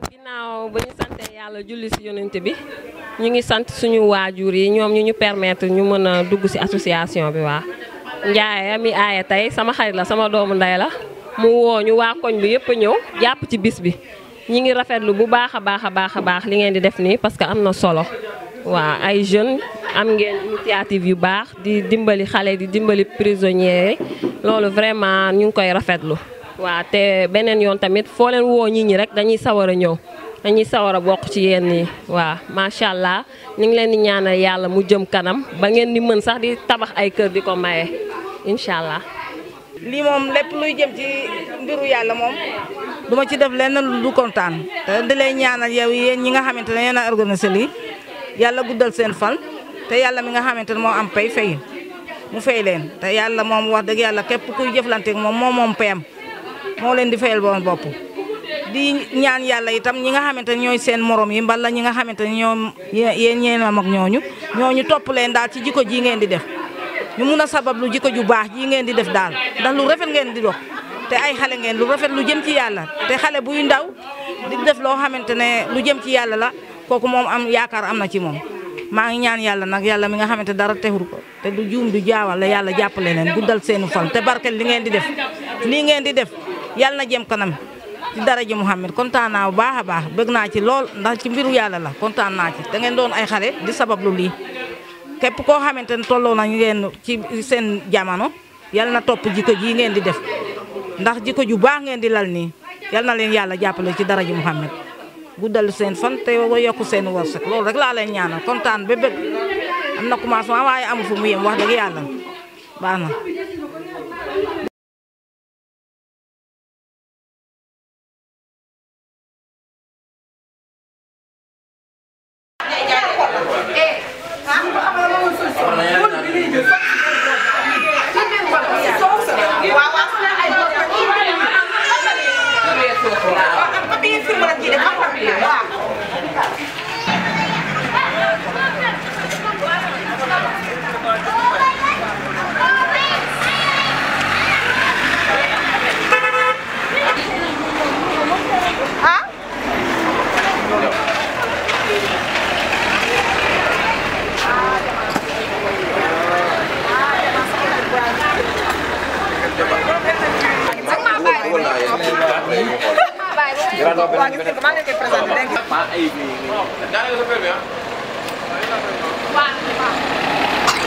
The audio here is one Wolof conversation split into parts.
ginnaaw ba ñu sante yàlla julli ci yonent bi ñu ngi sant suñu waajur yi ñoom ñu permettre ñu mën a dugg ci association bi waa Ndiaye mi aaya tey sama xarit la sama doomu ndey la mu woo ñu waa koñ bi yëpp a ñëw jàpp ci bis bi ñi ngi rafetlu bu baax a baax li ngeen di def nii parce que am na solo waa ay jeunes am ngeen initiative yu baax di dimbali xale di dimbali prisonniers loolu vraiment ñu ngi koy rafetlu waa te beneen yoon tamit foo leen woo nit ñi rek dañuy sawar a ñëw dañuy sawar a bokk ci yéen nii waa macha allah ñu ngi leen di ñaanal yàlla mu jëm kanam ba ngeen di mën sax di tabax ay kër di ko maye incha allah. lii moom lépp luy jëm ci mbiru yàlla moom duma ci def lenn lu kontaan te di lay ñaanal yow yéen ñi nga xamante ne yéen a organisé lii yàlla guddal seen fan te yàlla mi nga xamante ne moo am pay fay mu fay leen te yàlla moom wax dëgg yàlla képp kuy jëflanteeg moom payam moo leen di fayal bopp. di ñaan yàlla itam ñi nga xamante ne ñooy seen morom yi mbala ñi nga xamante ne ñoom yéen ñeen am ak ñooñu topp leen daal ci jikko ji ngeen di def ñu mun a sabab lu jikko ju baax ji ngeen di def daal ndax lu rafet ngeen di dox te ay xale ngeen lu rafet lu jëm ci yàlla te xale buy ndaw di def loo xamante ne lu jëm ci yàlla la kooku moom am yaakaar am na ci moom maa ngi ñaan yàlla nag yàlla mi nga xamante dara texul ko te du juum du jaawal la yàlla jàppale leen guddal seenu fan te barkel li ngeen di def lii ngeen di def yàlla na jëm kanam ci daraja Muhammad kontaan naa bu baax a baax bëgg naa ci lool ndax ci mbiru yàlla la kontaan naa ci da ngeen doon ay xale di sabablu lii képp koo xamante ne tolloo na ngeen ci seen jamono yal na topp jikko ji ngeen di def ndax jikko ju baax ngeen di lal nii yal na leen yàlla jàppale ci daraja Muhammad guddal seen fan te yokku seen wërsëg loolu rek laa leen ñaanal kontaan ba bëgg am na commencement waaye amu fu mu yem wax dëgg yàlla baax na.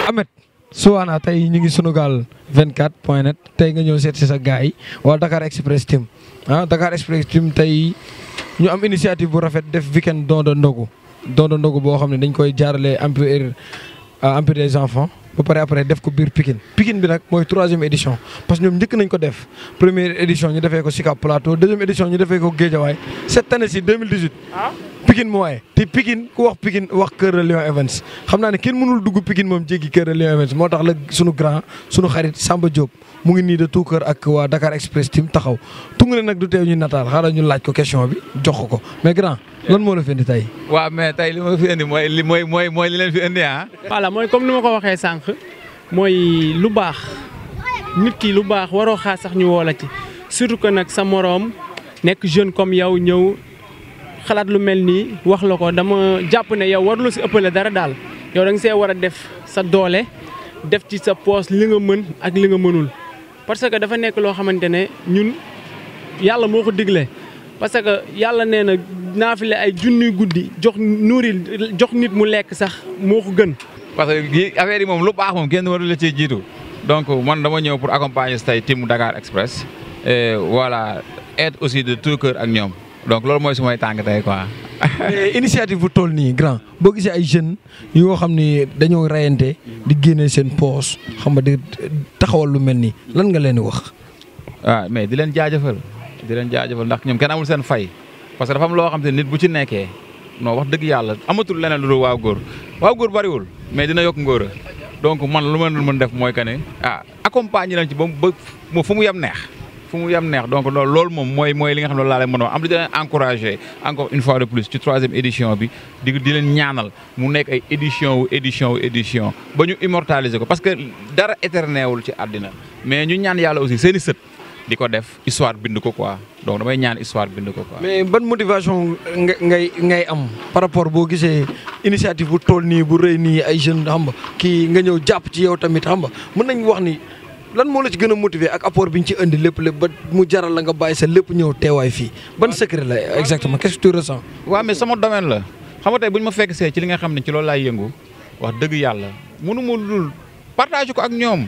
Ahmed Sowana tey ñu ngi Sunugal 24.net tey nga ñëw seet si sa gars yi waa Dakar Express Team Dakar Express Team tey ñu am initiative bu rafet def weekend don de ndogu boo xam ne dañ koy jaarale Empire des enfants ba pare après def ko biir Pikine bi nag mooy 3e édition parce que ñoom njëkk nañ ko def première édition ñu defee ko Sicap Plateau 2e édition ñu defee ko Guédiawaye cette année ci 2018 Pikine moo waaye te Pikine ku wax Pikine wax Cœur de Lion Events xam naa ne kenn mënul dugg Pikine moom jéggi Cœur de Lion Events moo tax la sunu grand sunu xarit Samba Diop mu ngi nii de tout cœur ak waa Dakar Express Team taxaw tungu ne nag du teew ñu nataal xaaral ñu laaj ko question bi jox ko mais grand lan moo la fi indi tey. waaw mais tey li ma fi indi mooy li leen fi indi ah. voilà mooy comme ni ma ko waxee sànq mooy lu baax nit ki lu baax waroo xaar sax ñu woo la ci surtout que nag sa moroom nekk jeune comme yow ñëw xalaat lu mel nii wax la ko dama jàpp ne yow warula si ëppale dara daal yow da nga see war a def sa doole def ci sa poos li nga mën ak li nga mënul parce que dafa nekk loo xamante ne ñun yàlla moo ko digle parce que yàlla nee na naafile ay junniy guddi jox nit mu lekk sax moo ko gën. parce que affaire yi moom lu baax moom kenn waru la cee jiitu donc man dama ñëw pour accompagner tey team Dakar Express et voilà être aussi de tout cœur ak ñoom donc loolu mooy sumay tànk tey quoi. initiative bu toll nii grand boo gisee ay jeunes yoo xam ni dañoo rayante di génne seen poos xam nga di taxawal lu mel nii lan nga leen di wax. waaw mais di leen jaajëfal ndax ñoom kenn amul seen fay parce que dafa am loo xam te nit bu ci nekkee non wax dëgg yàlla amatul leneen lu dul waaw góor bariwul mais dina yokk ngóora donc man lu ma mën def mooy que ne accompagner leen ci ba fu mu yem neex fu mu yem neex donc loolu moom mooy li nga xam ne loolu laa leen mën a wax am di leen encouragé encore une fois de plus ci 3e édition bi di leen ñaanal mu nekk ay édition ba ñu immortaliser ko parce que dara éternel ci àddina mais ñu ñaan yàlla aussi seen i sët di ko def histoire bind ko quoi donc damay ñaan histoire bind ko quoi. mais ban motivation ngay am par rapport boo gisee initiative bu toll nii bu rëy nii ay jeunes xam nga kii nga ñëw jàpp ci yow tamit xam nga mën nañ wax ni lan moo la ci gën a motiver ak apport bi ñu ci indi lépp ba mu jaral la nga bàyyi sa lépp ñëw teewaay fii ban secret la exactement qu'est-ce que tu ressens. waaw mais sama domaine la xam nga tey bu ñu ma fekk see ci li nga xam ne ci loolu laay yëngu wax dëgg yàlla mënu ma dul partage ko ak ñoom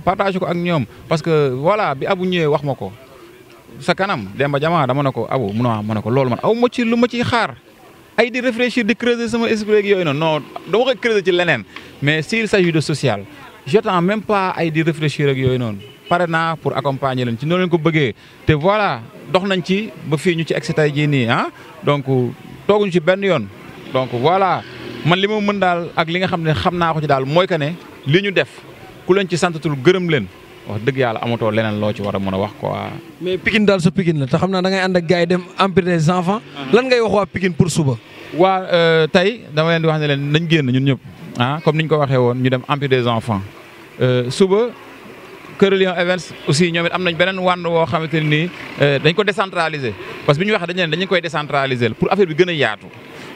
partage ko ak ñoom parce que voilà bi Abu ñëwee wax ma ko sa kanam Demba Jama dama ne ko Abu ma ne ko loolu man aw ma ci lu ma ciy xaar ay di réfléchir di creuser sama esprit ak yooyu noonu non dama koy creuser ci leneen mais s'il s'agit de social j'attends même pas ay di réfléchir ak yooyu noonu pare naa pour accompagner leen ci noonu leen ko bëggee te voilà dox nañ ci ba fii ñu ci egsi tey jii nii donc tooguñu ci benn yoon donc voilà man li ma mën daal ak li nga xam ne xam naa ko ci daal mooy que ne li ñu def ku leen ci santatul gërëm leen wax dëgg yàlla amatoo leneen loo ci war a mën a wax quoi. mais Pikine daal sa Pikine la te xam naa da ngay ànd ak gars yi dem empire des enfants. lan ngay wax waa Pikine pour suba. waa tey dama leen di wax ne leen nañ génn ñun ñëpp comme niñ ko waxee woon ñu dem empire des enfants suba Kër Lion Events aussi ñoom it am nañ beneen wànn woo xamante ne nii dañ ko décentraliser parce que bi ñu waxee dañu koy décentraliser pour affaire bi gën a yaatu.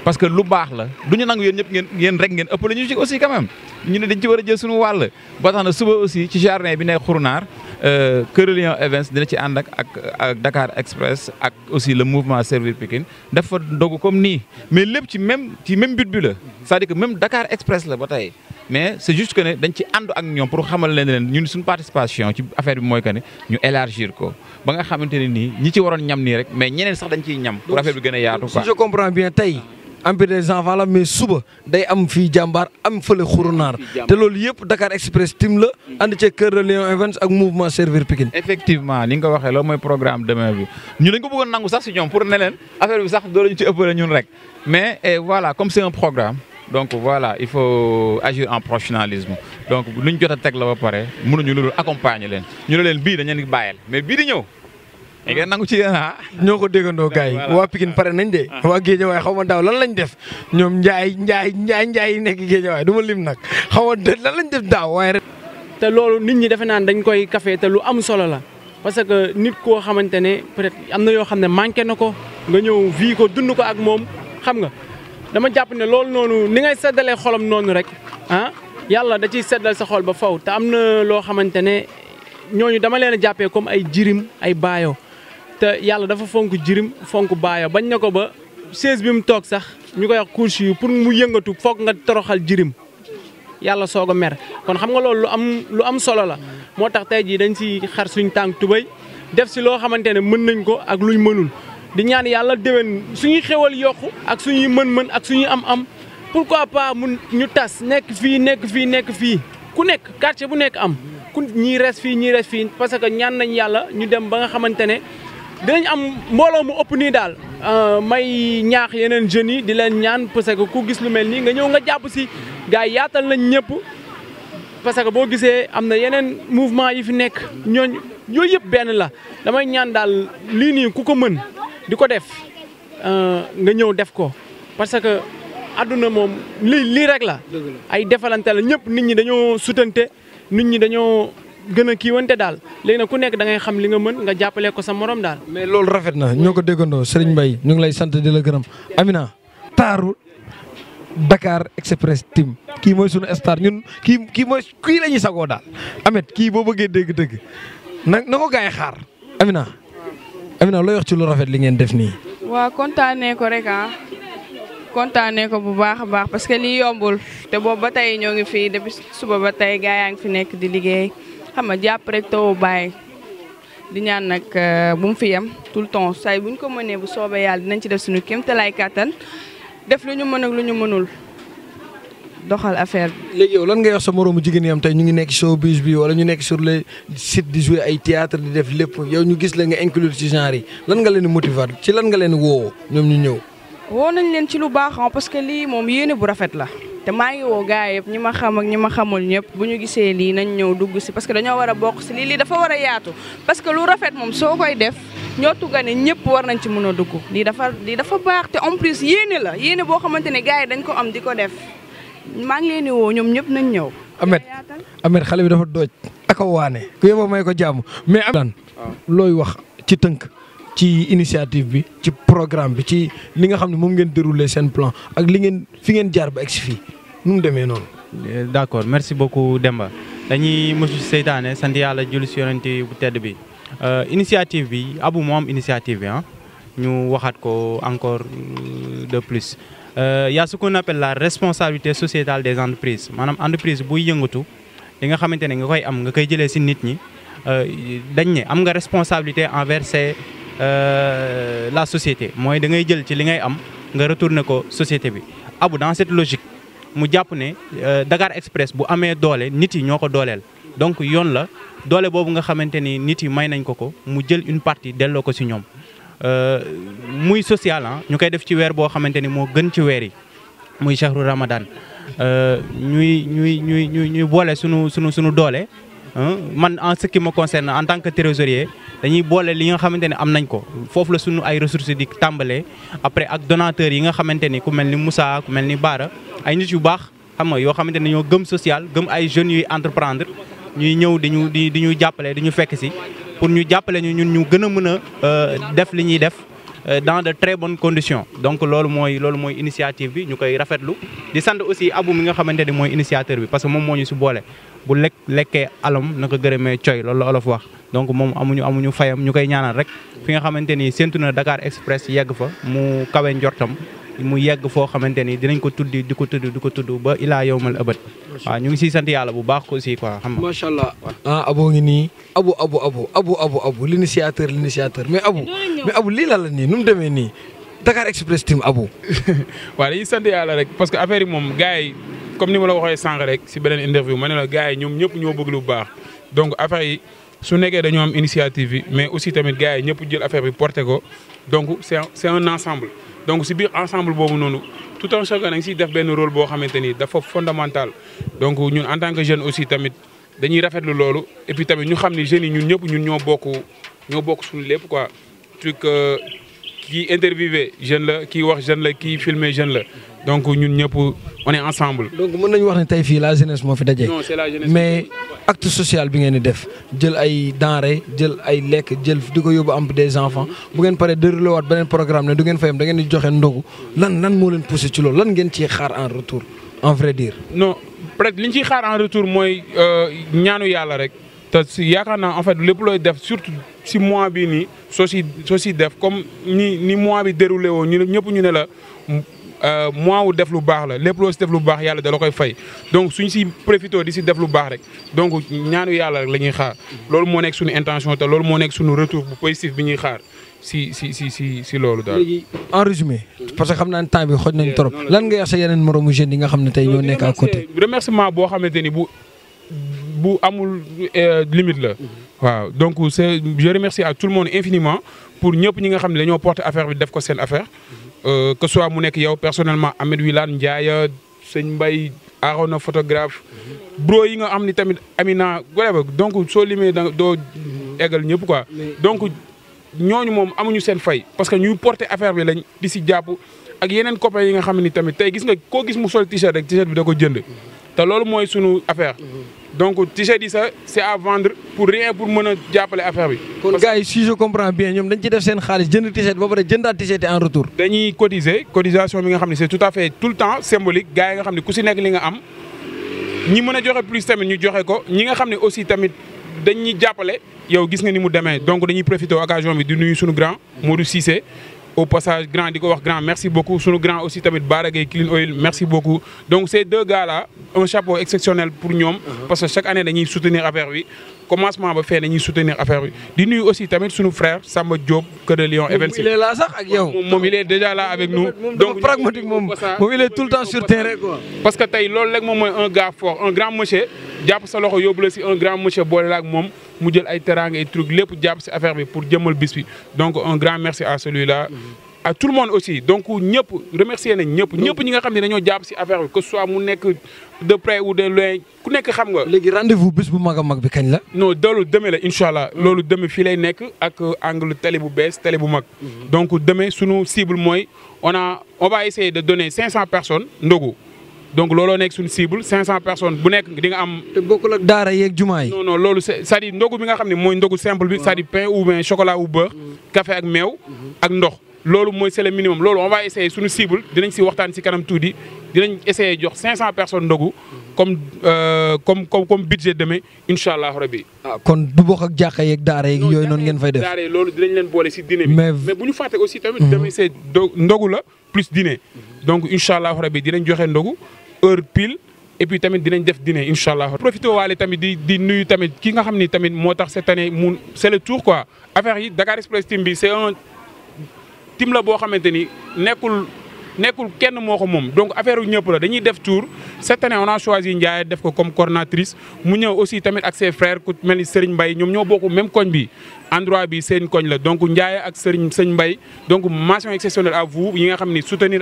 parce que lu baax la du ñu nangu yéen ñëpp ngeen rek ngeen ëppale ñu ci aussi quand même ñu ne dañ ci war a jël suñu wàll ba tax na suba aussi ci jardin bi nekk Xurunaar Kër Lion Events dina ci ànd ak Dakar Express ak aussi le mouvement Servir Pikine dafa ndogu comme nii mais lépp ci même but bi la c'est-à-dire que même Dakar Express la ba tey mais c'est juste que ne dañ ci ànd ak ñoom pour xamal leen ñun suñu participation ci affaire bi mooy que ne ñu élargir ko ba nga xamante ne nii ñi ci waroon ñam nii rek mais ñeneen sax dañ ciy ñam pour affaire bi gën a yaatu quoi. si je comprends bien tey empire des enfants la mais suba day am fii jàmbaar am fële Xurunaar te loolu yëpp Dakar Express team la ànd ci Kër Lion Events ak mouvement Servir Pikine. effectivement ni nga ko waxee loolu mooy programme demain bi ñu dañ ko bëggoon nangu sax si ñoom pour ne leen affaire bi sax doo ñu ci ëppale ñun rek mais voilà comme c'est un programme donc voilà il faut agir en professionnalisme donc luñ jot a teg la ba pare mënuñu loolu accompagner leen ñu ne leen bii dañ leen di bàyyil mais bii di ñëw. ngeen nangu ci yéen ñoo ko déggandoo gars yi waa Pikine pare nañ de waa Géejawaay xaw ma daaw lan lañ def ñoom njaay yi nekk Géejawaay du ma lim nag xaw ma lan lañ def daaw waaye rek. te loolu nit ñi defe naan dañ koy café te lu am solo la parce que nit koo xamante ne peut-être am na yoo xam ne manqué na ko nga ñëw vie ko dund ko ak moom xam nga dama jàpp ne loolu noonu ni ngay seddalee xolam noonu rek yàlla da ciy seddal sa xol ba faw te am na loo xamante ne ñooñu dama leen a jàppee comme ay jirim ay baayo te yàlla dafa fonk jirim fonk baayo bañ na ko ba chaise bi mu toog sax ñu koy wax couche yi pour mu yëngatu foog nga toroxal jirim yàlla soog a mer kon xam nga loolu lu am solo la moo tax tey jii dañ si xar suñ tànk tubéy def si loo xamante ne mën nañ ko ak luñ mënul di ñaan yàlla déwén suñuy xewal yokku ak suñuy mën-mën ak suñuy am-am pourquoi pas mun ñu tas nekk fii ku nekk quartier bu nekk am ku ñii res fii parce que ñaan nañ yàlla ñu dem ba nga xamante ne dinañ am mbooloo mu ëpp nii daal may ñaax yeneen jeunes yi di leen ñaan parce que ku gis lu mel nii nga ñëw nga jàpp si gars yi yaatal nañ ñëpp parce que boo gisee am na yeneen mouvement yi fi nekk ñooñ yooyu yëpp benn la damay ñaan daal lii nii ku ko mën di ko def nga ñëw def ko parce que àdduna moom lii rek la ay defalante la ñëpp nit ñi dañoo sutante nit ñi dañoo gën a kiiwante daal léegi nag ku nekk da ngay xam li nga mën nga jàppale ko sa morom daal. mais loolu rafet na ñoo ko déggandoo Serigne Mbaye ñu ngi lay sant di la gërëm Amina taaru Dakar Express team kii mooy sunu star ñun kii la ñuy sagoo daal Amet kii boo bëggee dégg-dégg na ko gars yi xaar Amina looy wax ci lu rafet li ngeen def nii. waaw kontaanee ko rek kontaanee ko bu baax a baax parce que lii yombul te boobu ba tey ñoo ngi fii depuis suba ba tey gars yaa ngi fi nekk di liggéey xam nga jàpp rek taw bàyyi di ñaan nag bu mu fi yem tout le temps say bu ñu ko mënee bu soobee yàlla dinañ ci def suñu kéemtalaay kàttan def lu ñu mën ak lu ñu mënul doxal affaire bi. léegi yow lan ngay wax sa moroomu jigéen yi am tey ñu ngi nekk showbiz bi wala ñu nekk sur les sites di jouer ay théâtre di def lépp yow ñu gis la nga inclure ci genre yi lan nga leen di motiver ci lan nga leen woo ñoom ñu ñëw. woo nañ leen ci lu baax parce que lii moom yéene bu rafet la te maa ngi woo gars yëpp ñi ma xam ak ñi ma xamul ñëpp bu ñu gisee lii nañ ñëw dugg si parce que dañoo war a bokk si lii dafa war a yaatu parce que lu rafet moom soo koy def ñoo tugga ne ñëpp war nañ ci mën a dugg lii dafa baax te en plus yéene la yéene boo xamante ne gars yi dañ ko am di ko def maa ngi leen di woo ñoom ñëpp nañ ñëw. Ameth xale bi dafa dooj ak a waane ku yóbboo may ko jàmm mais am looy wax ci tënk ci initiative bi ci programme bi ci li nga xam ne moom ngeen déroulé seen plan ak li ngeen fi ngeen jaar ba egsi fii nu mu demee noonu. d'accord merci beaucoup Demba dañuy mosu seytaane sant yàlla julli si yonent bu tedd bi initiative bi Abou moo am initiative bi ñu waxaat ko encore de plus. Il y a ce qu'on appelle la responsabilité sociétale des entreprises maanaam entreprise buy yëngatu li nga xamante ne nga koy am nga koy jëlee si nit ñi dañ ne am nga responsabilité envers la société mooy da ngay jël ci li ngay am nga retourner ko société bi. Abou dans cette logique mu jàpp ne Dakar Express bu amee doole nit yi ñoo ko dooleel donc yoon la doole boobu nga xamante ni nit yi may nañ ko mu jël une partie delloo ko si ñoom. muy social ñu koy def ci weer boo xamante ni moo gën ci weer yi muy chahru Ramadan ñuy boole sunu doole man en ce qui me concerne en tant que trésorier dañuy boole li nga xamante ne am nañ ko foofu la sunu ay ressources di tàmbalee après ak donateurs yi nga xamante ni ku mel ni Moussa ku mel ni Bara ay nit yu baax xam nga yoo xamante ne ñoo gëm social gëm ay jeunes yuy entreprendre ñuy ñëw di ñu jàppale di ñu fekk si. pour ñu jàppale ñu ñun ñu gën a mën a def li ñuy def dans de très bonnes conditions donc loolu mooy initiative bi ñu koy rafetlu di sant aussi Abou mi nga xamante ni mooy initiateur bi parce que moom moo ñu si boole bu lekkee alam na ko gërëmee coy loolu la olof wax donc moom amuñu fayam ñu koy ñaanal rek fi nga xamante ni séntu na Dakar Express yegg fa mu kawe njortam mu yegg foo xamante ni dinañ ko tuddi di ko tudd ba ilaa yawmal abad waaw ñu ngi siy sant yàlla bu baax aussi quoi xam nga. macha allah Abou ngi nii Abou l'initiateur mais Abou lii la nii nu mu demee nii Dakar Express team Abou. waaw dañuy sant yàlla rek parce que affaire yi moom gars yi comme ni ma la waxee sànq rek si beneen interview ma ne la gars yi ñoom ñëpp ñoo bëgg lu baax donc affaire yi su nekkee dañoo am initiative bi mais aussi tamit gars yi ñëpp jël affaire bi porté ko donc c'est un ensemble. donc si biir ensemble boobu noonu tout un chacun da nga siy def benn rôle boo xamante ni dafa fondamental donc ñun en tant que jeune aussi tamit dañuy rafetlu loolu et puis tamit ñu xam ni jeunes yi ñun ñëpp ñun ñoo bokk suñu lépp quoi truc kii interviewé jeune la kii wax jeune la kii filmé jeune la donc ñun ñëpp on est ensemble. donc mën nañu wax ne tey fii la jeunesse moo fi daje. non c'est la jeunesse mais acte social bi ngeen di def jël ay denrées jël ay lekk jël di ko yóbbu am des enfants bu ngeen paree déroulé waat beneen programme ne du ngeen fayam da ngeen di joxe ndogu lan moo leen poussé ci loolu lan ngeen ciy xaar en retour en vrai dire. non peut-être li ñu ciy xaar en retour mooy ñaanu yàlla rek te si yaakaar naa en fait lépp looy def surtout si mois bii nii soo si def comme ni mois bi déroulé woo ñu ñëpp ñu ne la. mois wu def lu baax la lépp loo si def lu baax yàlla da la koy fay donc suñ si profité di si def lu baax rek donc ñaanu yàlla rek la ñuy xaar loolu moo nekk suñu intention te loolu moo nekk suñu retour bu positif bi ñuy xaar si loolu daal. léegi en résumé parce que xam naa ne temps bi xoj nañ trop lan nga wax sa yeneen moromu jeunes yi nga xam ne tey ñoo nekk à côté. remerciement boo xamante ni bu amul limite la. waaw donc je remercie à tout le monde infiniment pour ñëpp ñi nga xam ne dañoo porter affaire bi def ko seen affaire. Que soit mu nekk yow personnellement Ahmed Wilane Ndiaye sëñ Mbaye Arona photographe bro yi nga am ni tamit Amina whatever donc soo limee doo eggal ñëpp quoi donc ñooñu moom amuñu seen fay parce que ñuy porter affaire bi lañ di si jàpp ak yeneen copains yi nga xam ni tamit tey gis nga koo gis mu sol t-shirt rek t-shirt bi da ko jënd te loolu mooy sunu affaire donc t-shirt yi sax c'est à vendre pour rien pour mën a jàppale affaire bi. kon gars yi si je comprends bien ñoom dañ ci def seen xaalis jënd t-shirt ba pare jëndaat t-shirt en retour. dañuy cotisation bi nga xam ne c'est tout à fait tout le temps symbolique gars yi nga xam ne ku si nekk li nga am ñi mën a joxe plus tamit ñu joxe ko ñi nga xam ne aussi tamit dañuy jàppale yow gis nga ni mu demee donc dañuy profiter occasion bi di nuyu sunu grand Modou Cissé. au passage grand di ko wax grand merci beaucoup sunu grand aussi tamit Bara Gueye Clean Oil merci beaucoup donc ces deux gars là un chapeau exceptionnel pour ñoom parce que chaque année dañuy soutenir affaire bi commencement ba fee dañuy soutenir affaire bi di nuyu aussi tamit sunu frère Samba Diop Cœur de Lion Events. il est là sax ak yow moom il est déjà là avec nous donc pragmatique moom il est tout le temps sur terrain quoi. parce que tey loolu rek moom mooy un gars fort un grand monsieur jàpp sa loxo yóbbu la si un grand monsieur boole la ak moom mu jël ay teraanga ay trucs lépp jàpp si affaire bi pour jëmmal bis bi donc un grand merci à celui-là à tout le monde aussi donc ñëpp remercier nañ ñëpp ñi nga xam ne dañoo jàpp si affaire bi que ce soit mu nekk de près ou de loin ku nekk xam nga. léegi rendez-vous bés bu mag a mag bi kañ la. non loolu demee la incha allah loolu demee fii lay nekk ak angle télé bu bees télé bu mag. donc demee sunu cible mooy on va essayer de donner 500 personnes ndogu. donc looloo nekk suñu cible 500 personnes bu nekk di nga am. te bokkul ak daara yeeg jumaa yi. non loolu c'est-à-dire ndogu bi nga xam ne mooy ndogu simple bi. c'est-à-dire pain ou bien chocolat ou beurre. café ak meew. ak ndox loolu mooy c'est le minimum loolu on va essayer suñu cible dinañ si waxtaan si kanam tuuti dinañ essayer jox 500 personnes ndogu comme budget demain incha allah rabbi. kon du bokk ak jàkka yeeg daara yeeg yooyu noonu ngeen fay def. daara loolu dinañ leen boole si dîner bi. mais bu ñu fàtte aussi tamit. demain c'est ndogu la plus dîner. donc incha allah rabbi dinañ joxe ndogu. heure pile et puis tamit dinañ def dîner incha allah. profité waale tamit di nuyu tamit ki nga xam ni tamit moo tax cette année c'est le tour quoi affaire yi Dakar Express team bi c'est un team la boo xamante ni nekkul kenn moo ko moom donc affaire yu ñëpp la dañuy def tour cette année on a choisi Ndiaye def ko comme coordinatrice mu ñëw aussi tamit ak ses frères ku mel ni Serigne Mbaye ñoom ñoo bokk même koñ bi endroit bi seen koñ la donc Ndiaye ak Serigne Mbaye donc mention exceptionnelle à vous yi nga xam ni soutenir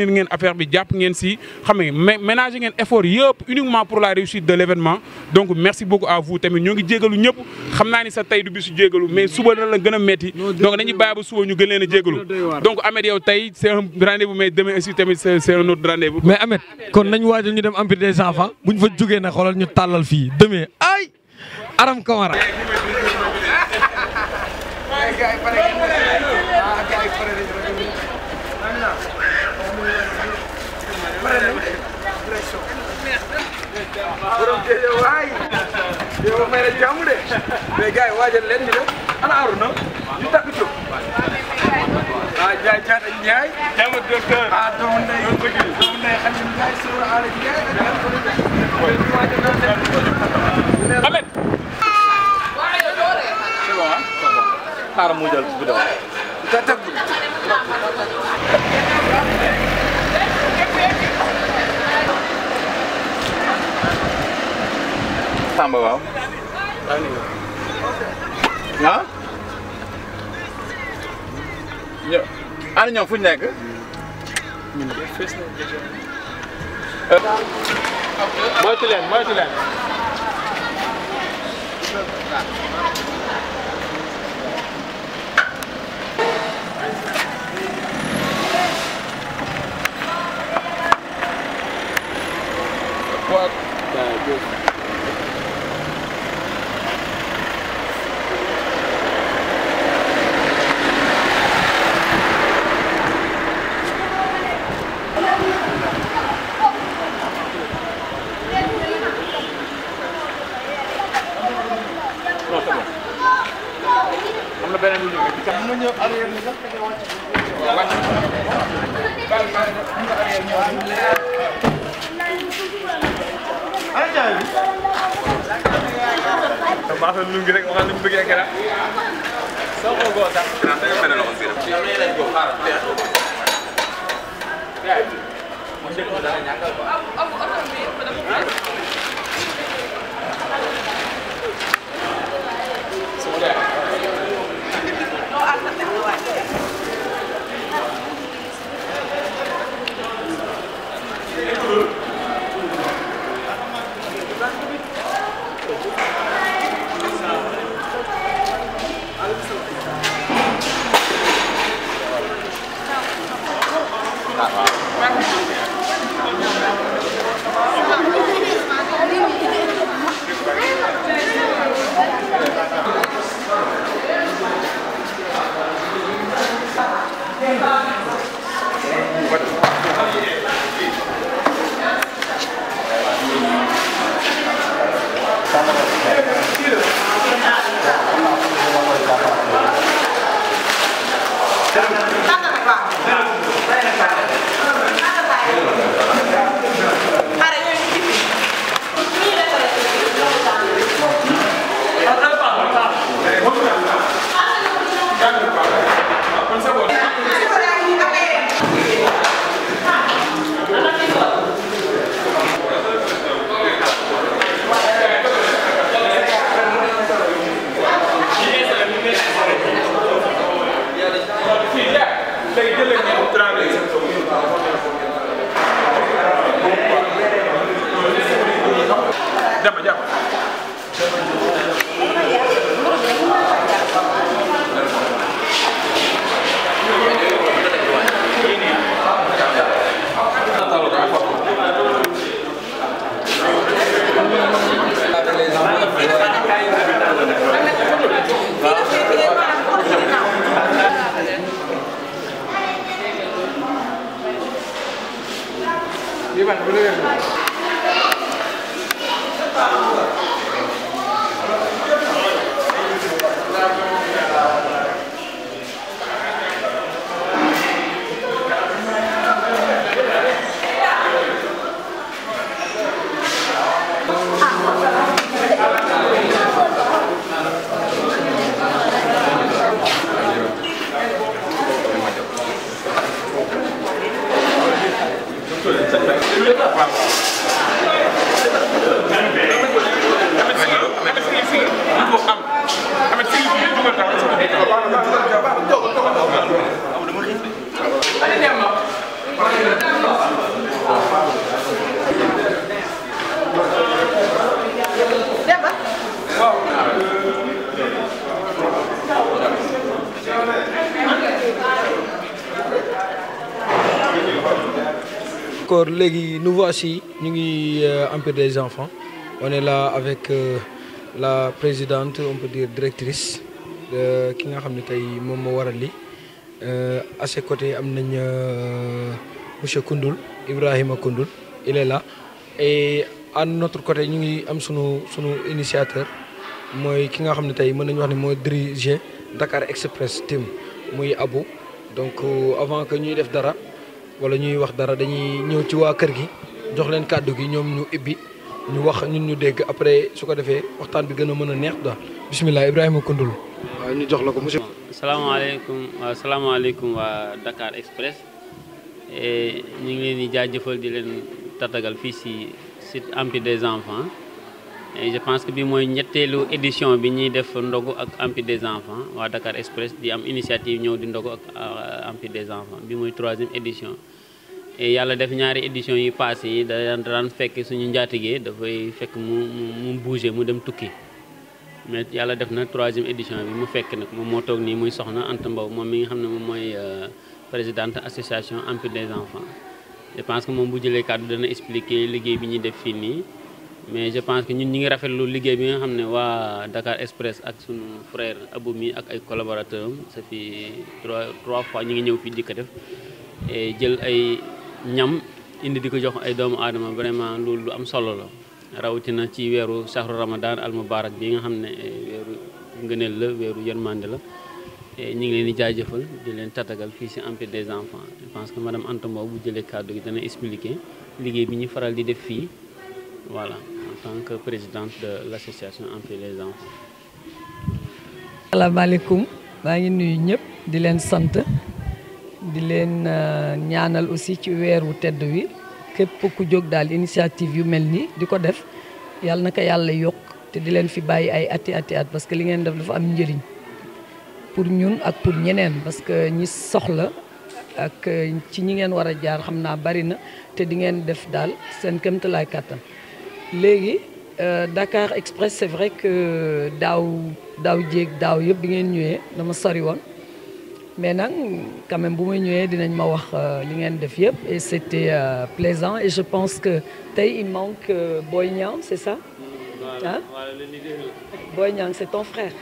ngeen affaire bi jàpp ngeen si xam nga ménager ngeen effort yëpp uniquement pour la réussite de l'événement donc merci beaucoup à vous tamit ñoo ngi jégalu ñëpp xam naa ni sa tey du bisu jégalu mais suba dana la gën a metti donc dañuy bàyyi ba suba ñu gën leen a jégalu donc Ahmed yow tey c'est un rendez-vous mais demain aussi tamit c'est un autre rendez-vous. mais Ahmed kon nañu waajal ñu dem Empire des enfants buñ fa jógee nag xoolal ñu tàllal fii demain ay Aram Camara. borom géej waay yow may na jàmm de mais gars yi waajal leen ñu def ana Aruna ñu takk jóg jaay caata Njaay jàmm docteur doomu ndey Xadim Njaay sura ala Njaay Ahmed c'est bon xaaral mu jël vidéo ta tak Samba waaw. ah. ana ñoom fu ñu nekk. moytu leen. am na beneen bu ñëw rek mu ñëw arrière ni sax da wàcc ana jaay bi da baax na lu ngi rek waxal ni mu bëggee kera soo ko go sax da nga fene la ko fi yow lay lañ ko xaar jaay bi mo jël ko dara ñangal ko D'accord, nous voici, nous sommes Empire des enfants. On est là avec la présidente, on peut dire directrice, qui n'a pas été à ses côtés, monsieur Koundoul, Ibrahima Koundoul, il est là. Et à notre côté, nous avons son initiateur, qui n'a pas dirigé Dakar Express Team, moi Abou. Donc avant que nous fassions dara, wala ñuy wax dara dañuy ñëw ci waa kër gi jox leen kàddu gi ñoom ñu ibbi ñu wax ñun ñu dégg après su ko defee waxtaan bi gën a mën a neex daal bismillah Ibrahima Koundoul waaw ñu jox la ko monsieur. salaamaaleykum waa Dakar Express ñu ngi leen di jaajëfal di leen tatagal fii si site Empire des enfants et je pense que bi mooy ñetteelu édition bi ñuy def ndogu ak Empire des enfants waa Dakar Express di am initiative ñëw di ndogu ak Empire des enfants bi mooy 3e édition. et yàlla def ñaari édition yi passé yi daan fekk suñu njaatigee dafay fekk mu bouger mu dem tukki mais yàlla def na 3e édition bi mu fekk nag moom moo toog nii muy soxna Anta Mbow moom mi nga xam ne moom mooy présidente association Empire des enfants. je pense que moom bu jëlee kàddu dana expliquer liggéey bi ñuy def fii nii mais je pense que ñun ñi ngi rafetlu liggéey bi nga xam ne waa Dakar Express ak suñu frère Abou mi ak ay collaborateurs am ça fait trois fois ñu ngi ñëw fii di ko def et jël ay ñam indi di ko jox ay doomu aadama vraiment loolu lu am solo la rawatina ci weeru sahru ramadan al mubarak bi nga xam ne weeru ngëneel la weeru yërmande la ñu ngi leen di jaajëfal di leen tatagal fii si Empire des enfants. je pense que madame Anta Mbow bu jëlee kàddu gi dana expliquer liggéey bi ñu faral di def fii voilà en tant que présidente de l'association Empire des enfants. asalaamaaleykum maa ngi nuyu ñëpp di leen sant di leen ñaanal aussi ci weeru tedd wi képp ku jóg daal initiative yu mel nii di ko def yàlla na ko yàlla yokk te di leen fi bàyyi ay ati at parce que li ngeen def dafa am njëriñ pour ñun ak pour ñeneen parce que ñi soxla ak ci ñi ngeen war a jaar xam naa bari na te di ngeen def daal seen kéemtalaay kàttan léegi Dakar Express c'est vrai que daaw jéeg daaw yëpp bi ngeen ñëwee dama sori woon mais nag quand même bu may ñëwee dinañ ma wax li ngeen def yëpp et c'était plaisant et je pense que tey il manque Boy Niang c'est ça ah Boy Niang c'est ton frère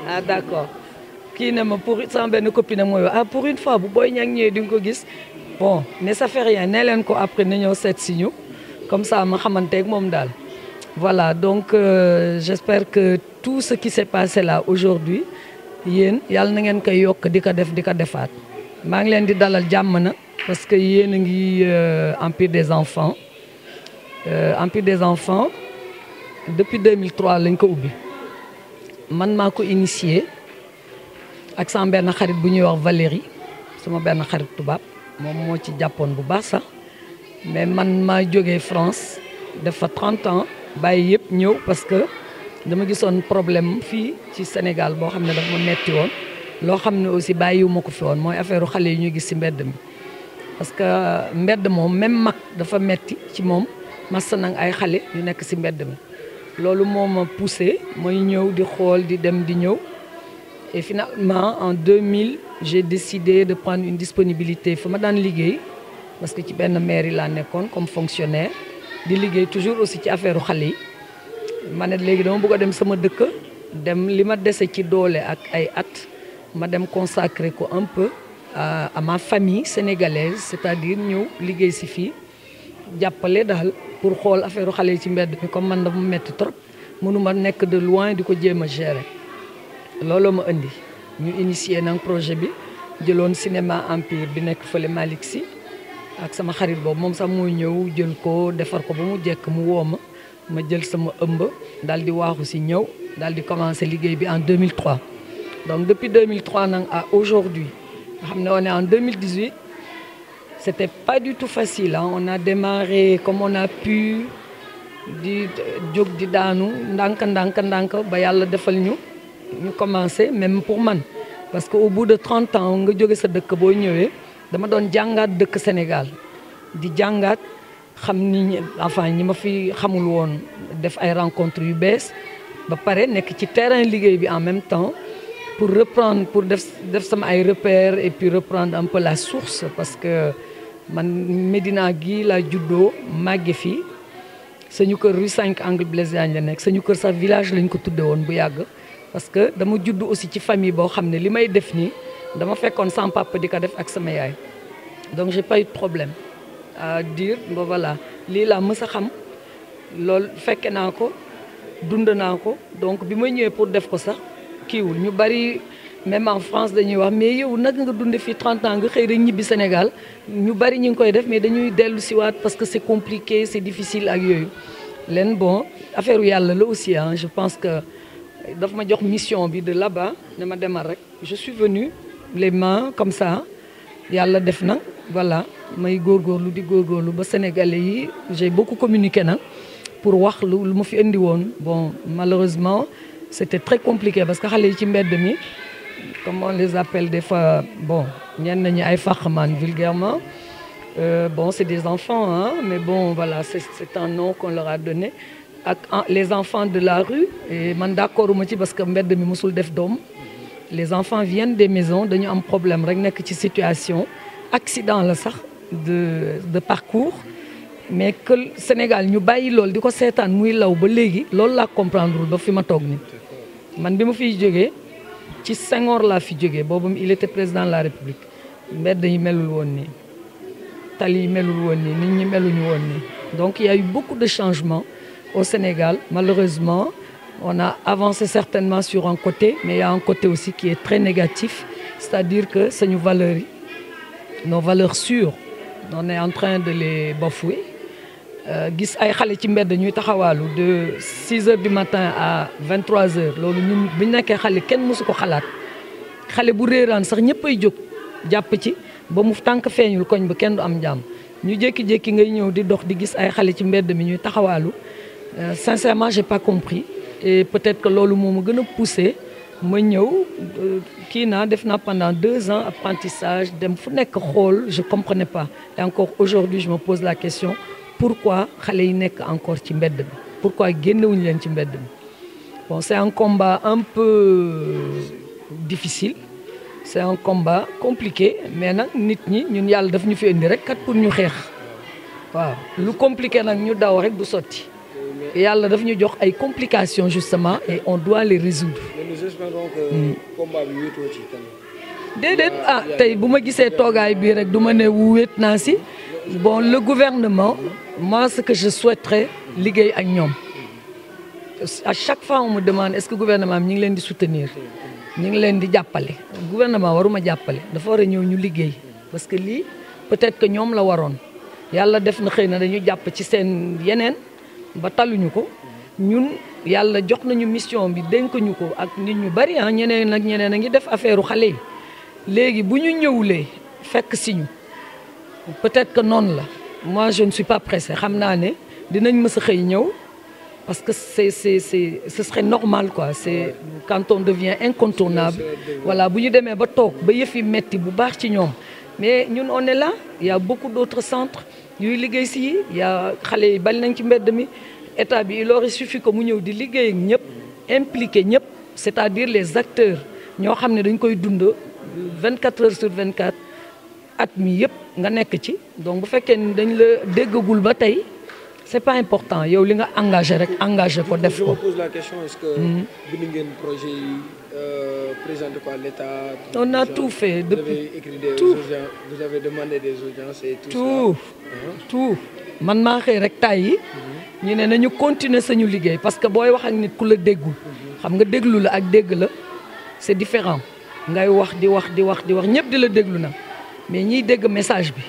ah d'accord kii ne ma pour sama benn copine mooy ah pour une fois bu Boy Niang ñëwee di nga ko gis bon mais ça fait rien nee leen ko après na ñëw seet si ñu comme ça ma xamanteeg moom daal voilà donc j'espère que tout ce qui s'est passé là aujourd'hui yéen yàlla na ngeen koy yokk di ko defaat maa ngi leen di dalal jàmm na parce que yéen a ngi Empire des enfants Empire des enfants depuis 2003 lañ ko ubbi man maa ko initié ak sama benn xarit bu ñuy wax Valérie sama benn xarit tubaab moom moo ci jàppoon bu baax sax mais man maa jógee France def fa 30 ans bàyyi yëpp ñëw parce que dama gisoon problème fii ci Sénégal boo xam ne dafa ma metti woon loo xam ne aussi bàyyiwuma ko fi woon mooy affaire xale yi ñu gis ci mbedd mi parce que mbedd moom même mag dafa metti ci moom massa nag ay xale yu nekk ci mbedd mi loolu moo ma poussé mooy ñëw di xool di dem di ñëw et finalement en 2000 j'ai décidé de prendre une disponibilité fa ma daan liggéey parce que ci benn mairie laa nekkoon comme fonctionnaire di liggéey toujours aussi ci affaire xale yi ma ne léegi dama bëgg a dem sama dëkk dem li ma dese ci doole ak ay at ma dem consacrer ko un peu à ma famille sénégalaise c'est-à-dire ñëw liggéey si fii jàppale daal pour xool affaire xale yi ci mbedd mi comme man dafa metti trop mënuma nekk de loin di ko jéem a gérer looloo ma indi ñu initier nag projet bi jëloon cinéma Empire bi nekk fële Malick Sy ak sama xarit boobu moom sax mooy ñëw jël ko defar ko ba mu jekk mu woo ma jël sama ëmb daal di waaxu si ñëw daal di commencer liggéey bi en 2003 donc depuis 2003 nag à aujourd'hui nga xam ne on est en 2018 c'était pas du tout facile hein. On a démarré comme on a pu di jóg di daanu ndànk ba yàlla defal ñu commencé même pour man parce que au bout de 30 ans nga jóge sa dëkk boo ñëwee dama doon jàngaat dëkk Sénégal di jàngaat xam ni enfin ñi ma fi xamul woon def ay rencontres yu bees ba pare nekk ci terrain liggéey bi en même temps pour reprendre pour def sama ay repères et puis reprendre un peu la source parce que man Médina gii laa juddoo màgge fii sañu kër rue 5 angle Blaise Diagne la nekk sañu kër sax village lañ ko tudde woon bu yàgg parce que dama judd aussi ci famille boo xam ne li may def nii dama fekkoon sama papa di ko def ak sama yaay donc j'ai pas eu de problème à dire bon voilà lii laa mës a xam loolu fekke naa ko dund naa ko donc bi may ñëwee pour def ko sax kiiwul ñu bari même en France dañuy wax mais yow nag nga dund fii 30 ans nga xëy rek ñibbi Sénégal ñu bari ñu ngi koy def mais dañuy dellu siwaat parce que c'est compliqué c'est difficile ak yooyu leen bon affaire yàlla la aussi hein je pense que daf ma jox mission bi de là-bas ne ma demal rek je suis venu les mains comme ça yàlla def na voilà may góorgóorlu di góorgóorlu ba Sénégalais yi j'ai beaucoup communiqué na pour wax lu ma fi indi woon bon malheureusement c'était très compliqué parce que xale yi ci mbedd mi comme on les appelle des fois bon ñenn ñi ay faxamaan vulgairement bon c'est des enfants hein mais bon voilà c'est un nom qu'on leur a donné ak les enfants de la rue et man d'accord uma ci parce que mbedd mi musul def doom les enfants viennent des maisons dañu am problème rek nekk ci situation accident la sax de parcours mais que Sénégal ñu bàyyi loolu di ko seetaan muy law ba léegi loolu laa comprendre ba fi ma toog ni man bi ma fiy jógee ci Senghor laa fi jógee boobu il était président de la République mbedd yi melul woon nii tali yi melul woon nii nit ñi meluñu woon nii donc il y a eu beaucoup de changements au Sénégal malheureusement on a avancé certainement sur un côté mais il y a un côté aussi qui est très négatif c'est-à-dire que suñu valeurs yi nos valeurs sûres on est en train de les bafouer gis ay xale ci mbedd ñuy taxawaalu de 6 heures du matin à 23 heures loolu ñun bu ñu nekkee xale kenn mësu ko xalaat xale bu réeraan sax ñëpp ay jóg jàpp ci ba mu tànk feeñul koñ ba kenn du am jàmm ñu jékki-jékki ngay ñëw di dox di gis ay xale ci mbedd mi ñuy taxawaalu sincèrement j'ai pas compris et peut-être que loolu moo ma gën a poussé ma ñëw kii naa def naa pendant 2 ans apprentissage dem fu nekk xool je comprenais pas et encore aujourd'hui je me pose la question pourquoi xale yi nekk encore ci mbedd bi pourquoi génnewuñu leen ci mbedd bi bon c'est un combat un peu difficile c'est un combat compliqué mais nag nit ñi ñun yàlla daf ñu fi indi rek kat pour ñu xeex waaw lu compliqué nag ñu daw rek du sotti yàlla daf ñu jox ay complications justement et on doit les résoudre. combat bi wéetoo ci déedéet ah tey bu ma gisee toogaay bii rek du ma ne wéet naa si bon le gouvernement moi ce que je souhaiterais liggéey ak ñoom à chaque fois on me demande est-ce que gouvernement ñi ngi leen di soutenir ñi ngi leen di jàppale gouvernement waruma jàppale dafa war a ñëw ñu liggéey parce que lii peut-être que ñoom la waroon yàlla def na xëy na dañu jàpp ci seen yeneen ba taluñu ko ñun yàlla jox nañu mission bi dénk ñu ko ak nit ñu bari ah ñeneen ak ñeneen a ngi def affaire xale yi léegi bu ñu ñëwulee fekk si ñu peut-être que noonu la moi je ne suis pas pressée xam naa ne dinañ mës a xëy ñëw parce que ce serait normal quoi c'est quand on devient incontournable voilà bu ñu demee ba toog ba yëf yi metti bu baax ci ñoom mais ñun on est là il y a beaucoup d'autres centres yuy liggéey si y a xale yi bari nañ ci mbedd mi état bi il aurait suffi que mu ñëw di liggéey ak ñëpp impliqué ñëpp c'est-à-dire les acteurs ñoo xam ne dañ koy dund 24 heures sur 24 at mi yëpp nga nekk ci donc bu fekkee ni dañ la déggagul ba tey c'est pas important yow li nga engagé rek engagé ko def ko. Je me pose la question, est-ce que bind ngeen projet yi présenté quoi l'État? On a tout fait. Vous avez écrit des tout. audiences, vous avez demandé des audiences et tout ça. Tout man maa xëy rek tay yi ñu ne nañu continuer sañu liggéey parce que booy wax ak nit ku la déggul xam nga déglu la ak dégg la c'est différent ngay wax di wax ñëpp di la déglu na mais ñiy dégg message bi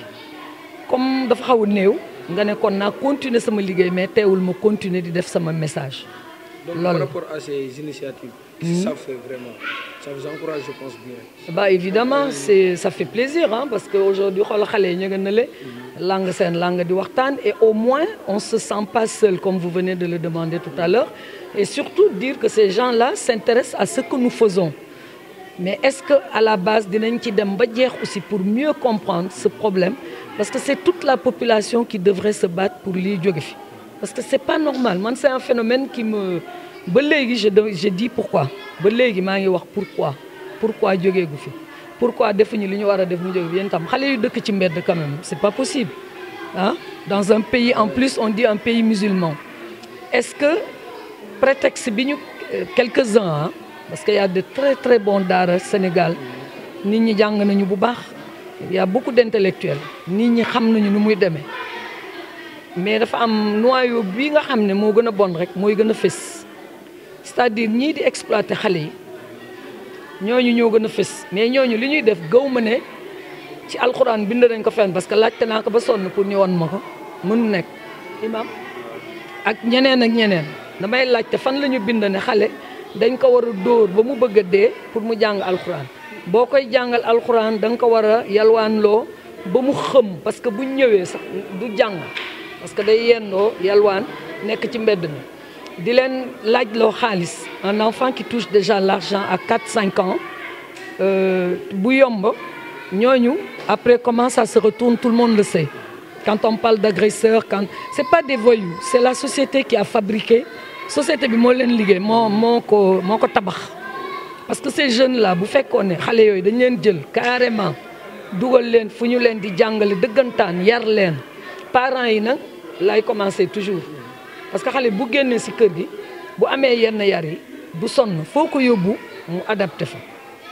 comme dafa xaw a néew nga ne kon naa continuer sama liggéey mais teewul ma continuer di def sama message. Donc par rapport à ces initiatives, ça fait vraiment, ça vous encourage, je pense bien. Bah évidemment, ça fait plaisir hein, parce qu'aujourd'hui, langue di waxtaan et au moins on se sent pas seul comme vous venez de le demander tout à l'heure et surtout dire que ces gens-là s'intéressent à ce que nous faisons. Mais est-ce que à la base dinañ ci dem ba jeex aussi pour mieux comprendre ce problème parce que c'est toute la population qui devrait se battre pour lii jóge fi. Parce que c'est pas normal man c'est un phénomène qui me ba léegi je dis pourquoi ba léegi maa ngi wax pourquoi jógee gu fi pourquoi defuñu li ñu war a def mu jóge fi yéen tam xale yu dëkk ci mbedd quand même c'est pas possible ah dans un pays en plus on dit un pays musulman est-ce que prétexte bi ñu quelques-uns parce qu'il y a de très très bons daara Sénégal nit ñi jàng nañu bu baax il y a beaucoup d'intellectuels nit ñi xam nañu nu muy demee mais dafa am noyau bi nga xam ne moo gën a bon rek mooy gën a fës c'est-à-dire ñii di exploiter xale yi ñooñu ñoo gën a fës mais ñooñu li ñuy def gaw ma ne ci alxuraan bind nañ ko fenn parce que laajte naa ko ba sonn pour ñu won ma ko mënu nekk imam ak ñeneen damay laajte fan la ñu bind ne xale dañ ko war a dóor ba mu bëgg a dee pour mu jàng alxuraan boo koy jàngal alxuraan da nga ko war a yalwaanloo ba mu xëm parce que bu ñëwee sax du jàng parce que day yendoo yalwaan nekk ci mbedd mi di leen laaj loo xaalis un enfant qui touche déjà l'argent à 4-5 ans bu yomb ñooñu après comment ça se retourne tout le monde le sait quand on parle d'agresseurs quand c'est pas des voyous c'est la société qui a fabriqué société bi moo leen liggéey moo ko tabax parce que ces jeunes là bu fekkoon ne xale yooyu dañ leen jël carrément dugal leen fu ñu leen di jàngale dëggantaan yar leen parents yi nag lay commencer toujours parce que xale bu génnee ci kër gi bu amee yenn yar yi du sonn foo ko yóbbu mu adapté fa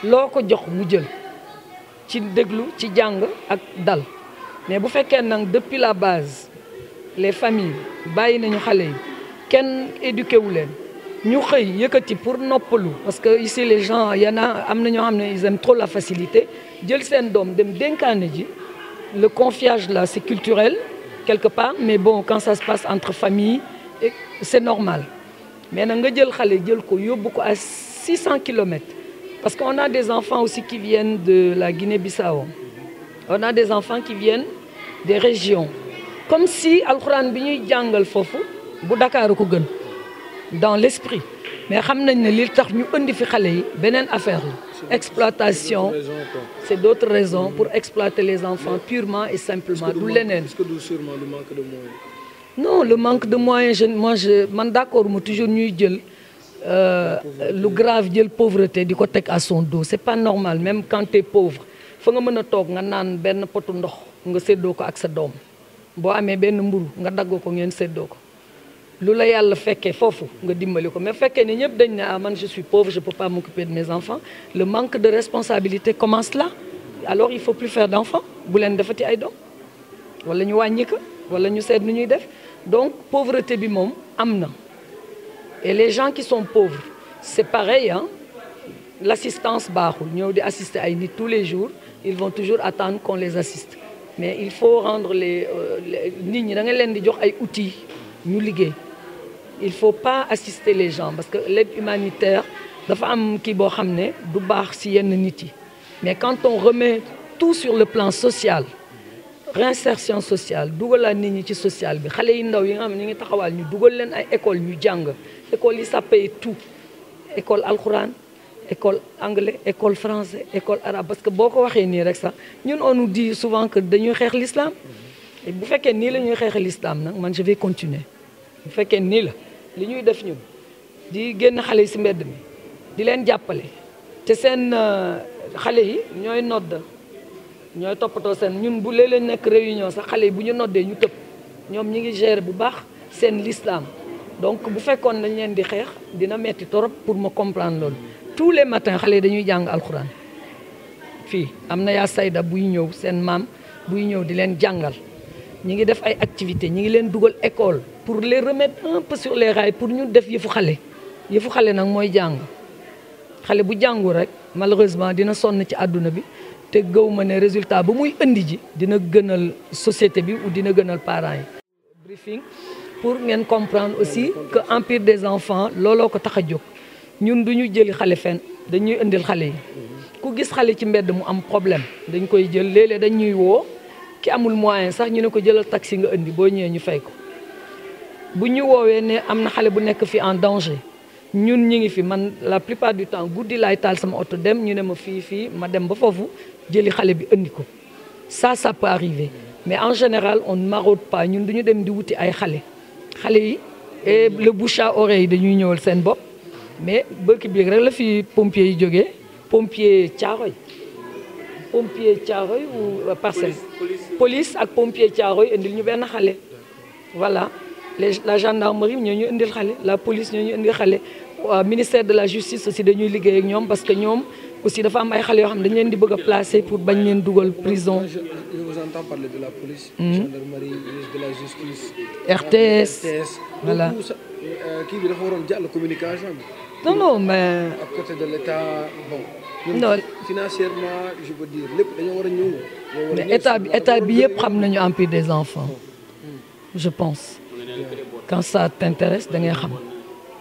loo ko jox mu jël ci déglu ci jàng ak dal mais bu fekkee nag depuis la base les familles bàyyi nañu xale yi kenn éduqué wu leen ñu xëy yëkkati pour noppalu parce que ici les gens am na ñoo xam ne ils aiment trop la facilité jël seen doom dem dénkaane ji le confiage là c'est culturel quelque part mais bon quand ça se passe entre familles c'est normal mais nag nga jël xale jël ko yóbbu ko à 600 kilomètres parce qu'on a des enfants aussi qui viennent de la Guinée-Bissau on a des enfants qui viennent des régions comme si alxuraan bi ñuy jàngal foofu bu Dakar ko gën dans l'esprit mais xam nañ ne li tax ñu indi fi xale yi beneen affaire la exploitation c'est d'autres raisons pour exploiter les enfants purement et simplement du leneen. Est-ce que du sûrement le manque de moyens? Non, le manque de moyens man d'accord mu toujours ñuy jël lu grave jël pauvreté di ko teg à son dos c'est pas normal même quand t'es pauvre fa nga mën a toog nga naan benn potu ndox nga séddoo ko ak sa doom boo amee benn mburu nga daggoo ko ngeen séddoo ko lu la yàlla fekkee foofu nga dimbali ko mais fekkee ne ñëpp dañ ne man je suis pauvre je peux pas m'occuper de mes enfants le manque de responsabilité commence là alors il faut plus faire d'enfants bu leen defati ay doom wala ñu wàññi ko wala ñu seet nu ñuy def donc pauvreté bi moom am na et les gens qui sont pauvres c'est pareil hein l'assistance baaxul ñëw di assister ay nit tous les jours ils vont toujours attendre qu'on les assiste mais il faut rendre les nit ñi da nga leen di jox ay outils ñu liggéey il faut pas assister les gens parce que l'aide humanitaire dafa am kii boo xam ne du baax ci yenn nit yi mais quand on remet tout sur le plan social réinsertion sociale dugalal nit ñi ci social bi xale yi ndaw yi nga xam ne ñu ngi taxawal ñu dugal leen ay école ñu jàng école yi ça paye tout école alxuraan école anglais école français école arabe parce que boo ko waxee nii rek sax ñun on nous dit souvent que dañuy xeex l'islam bu fekkee nii la ñuy xeexee l'islam nag man je vais continuer bu fekkee nii la li ñuy def ñun di génn xale yi si mbedd mi di leen jàppale te seen xale yi ñooy nodd ñooy toppatoo seen ñun bu léeg-léeg nekk réunion sax xale yi bu ñu noddee ñu tëb ñoom ñi ngi gérer bu baax seen l'islam donc bu fekkoon dañ leen di xeex dina metti torop pour ma comprendre loolu tous les matins xale yi dañuy jàng alxuraan fii am na yaa sayda buy ñëw seen maam buy ñëw di leen jàngal ñi ngi def ay activités ñi ngi leen dugal école pour les remettre un peu sur les rails pour ñu def yëfu xale nag mooy jàng xale bu jàngu rek malheureusement dina sonn ci àdduna bi te gëw ma ne résultat ba muy indi ji dina gënal société bi ou dina gënal parents yi. briefing pour ngeen comprendre aussi que Empire des enfants looloo ko tax a jóg ñun du ñu jëli xale fenn dañuy indil xale yi ku gis xale ci mbedd mu am problème dañ koy jël léeg-léeg dañuy woo ki amul moyen sax ñu ne ko jëlal taxi nga indi boo ñëwee ñu fay ko bu ñu woowee ne am na xale bu nekk fi en danger ñun ñi ngi fi man la plupart du temps guddi laay taal sama oto dem ñu ne ma fii ma dem ba foofu jëli xale bi indi ko ça peut arriver mais en général on ne maraude pas ñun duñu dem di wuti ay xale yi et le bouche à oreille dañuy ñëwal seen bopp mais bëkk bi rek la fi pompier yi jógee pompier Thiaroye ou Parcelles police ak pompier Thiaroye indil ñu benn xale voilà la gendarmerie ñoo ñu indil xale la police ñoo ñu indil xale ministère de la justice aussi dañuy liggéey ak ñoom parce que ñoom aussi dafa am ay xale yoo xam ne dañu leen di bëgg a placer pour bañ leen dugal prison. Je vous entends parler de la police, gendarmerie, ministre de la justice, RTS. Voilà. Kii bi dafa waroon jàll communication bi. Non mais. à côté de l'État bon. non financièrement je veux dire lépp dañoo war a ñëw. mais état bi yëpp xam nañu Empire des enfants je pense. quand ça t'intéresse da ngay xam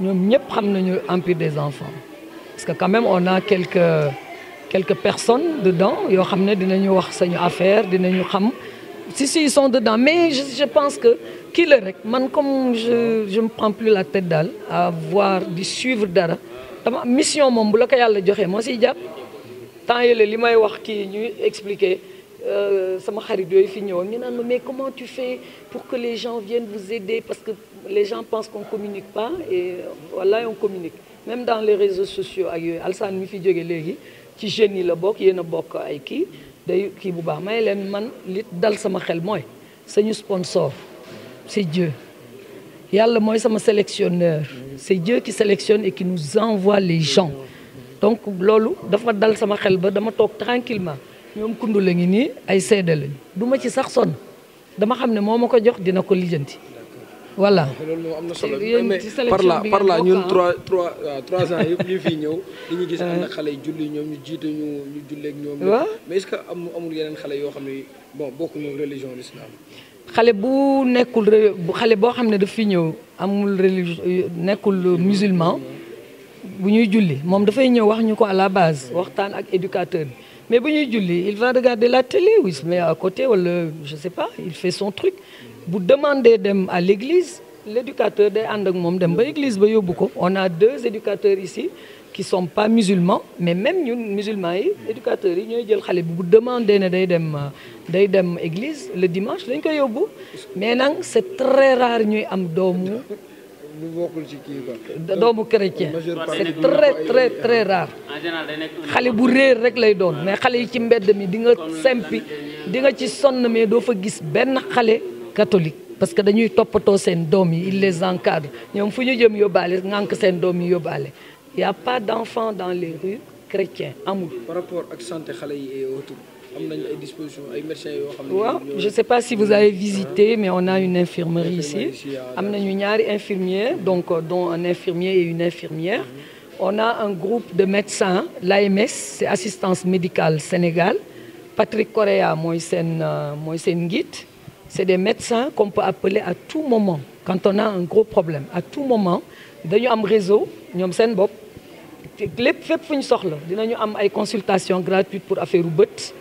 ñoom ñëpp xam nañu Empire des enfants parce que quand même on a quelques personnes dedans yoo xam ne dinañu wax sañu affaire dinañu xam si ils sont dedans mais je pense que kii la rek man comme je me prends plus la tête daal à voir di suivre dara dama mission moom bu la ko yàlla joxee moo siy jàpp temps yële li may wax kii ñuy expliquer sama xarit yooyu fi ñëwoon ñu naan ma mais comment tu fais pour que les gens viennent vous aider parce que les gens pensent qu'on communique pas et voilà on communique même dans les réseaux sociaux ak yooyu Alsaan mi fi jóge léegi ci jeunes yi la bokk yéen a bokk ay kii day kii bu baax may leen man li dal sama xel mooy sañu sponsor c'est Dieu yàlla mooy sama sélectionneur c'est Dieu qui sélectionne et qui nous envoie les gens donc loolu dafa dal sama xel ba dama toog tranquillement ñoom kundu la ngi nii ay seede lañu du ma ci sax sonn dama xam ne moo ma ko jox dina ko lijjanti voilà. loolu moom am na solo mais par là ñun 3 ans yëpp ñu fii ñëw dañuy gis am na xale yu julli ñoom ñu jiite ñu julleeg ñoom. waaw mais est-ce que amul yeneen xale yoo xam ne bon bokkuñu religion l'islam. xale bu nekkul xale boo xam ne daf fi ñëw amul religion nekkul musulman bu ñuy julli moom dafay ñëw wax ñu ko à la base waxtaan ak éducateur bi mais bu ñuy julli il va regarder la télé ou il se met à côté wala je sais pas il fait son truc bu demander dem à l'église l'éducateur day ànd ak moom dem ba église ba yóbbu ko on a 2 éducateurs ici qui sont pas musulmans mais même ñun musulmans yi éducateurs yi ñooy jël xale bi bu demander ne day dem église le dimanche lañ koy yóbbu mais nag c'est très rare ñuy am doomu doomu chrétien c'est très rare xale bu réer rek lay doon mais xale yi ci mbedd mi di nga sempi di nga ci sonn mais doo fa gis benn xale catholique parce que dañuy toppatoo seen doom yi il les encadre ñoom fu ñu jëm yóbbaale ngànk seen doom yi yóbbaale y a pas d'enfants dans les rues chrétiens amul. par rapport ak santé xale yi et autres am nañu ay dispositions ay médecins yoo xam ne. waaw je sais pas si vous avez visité mais on a une infirmerie ici am nañu ñaari infirmiers donc dont un infirmier et une infirmière. On a un groupe de médecins l'AMS c'est assistance médicale Sénégal Patrick Correa mooy seen njiit. C'est des médecins qu'on peut appeler à tout moment quand on a un gros problème à tout moment dañu am réseau ñoom seen bopp lépp fépp fu ñu soxla dinañu am ay consultations gratuites pour affaire u bët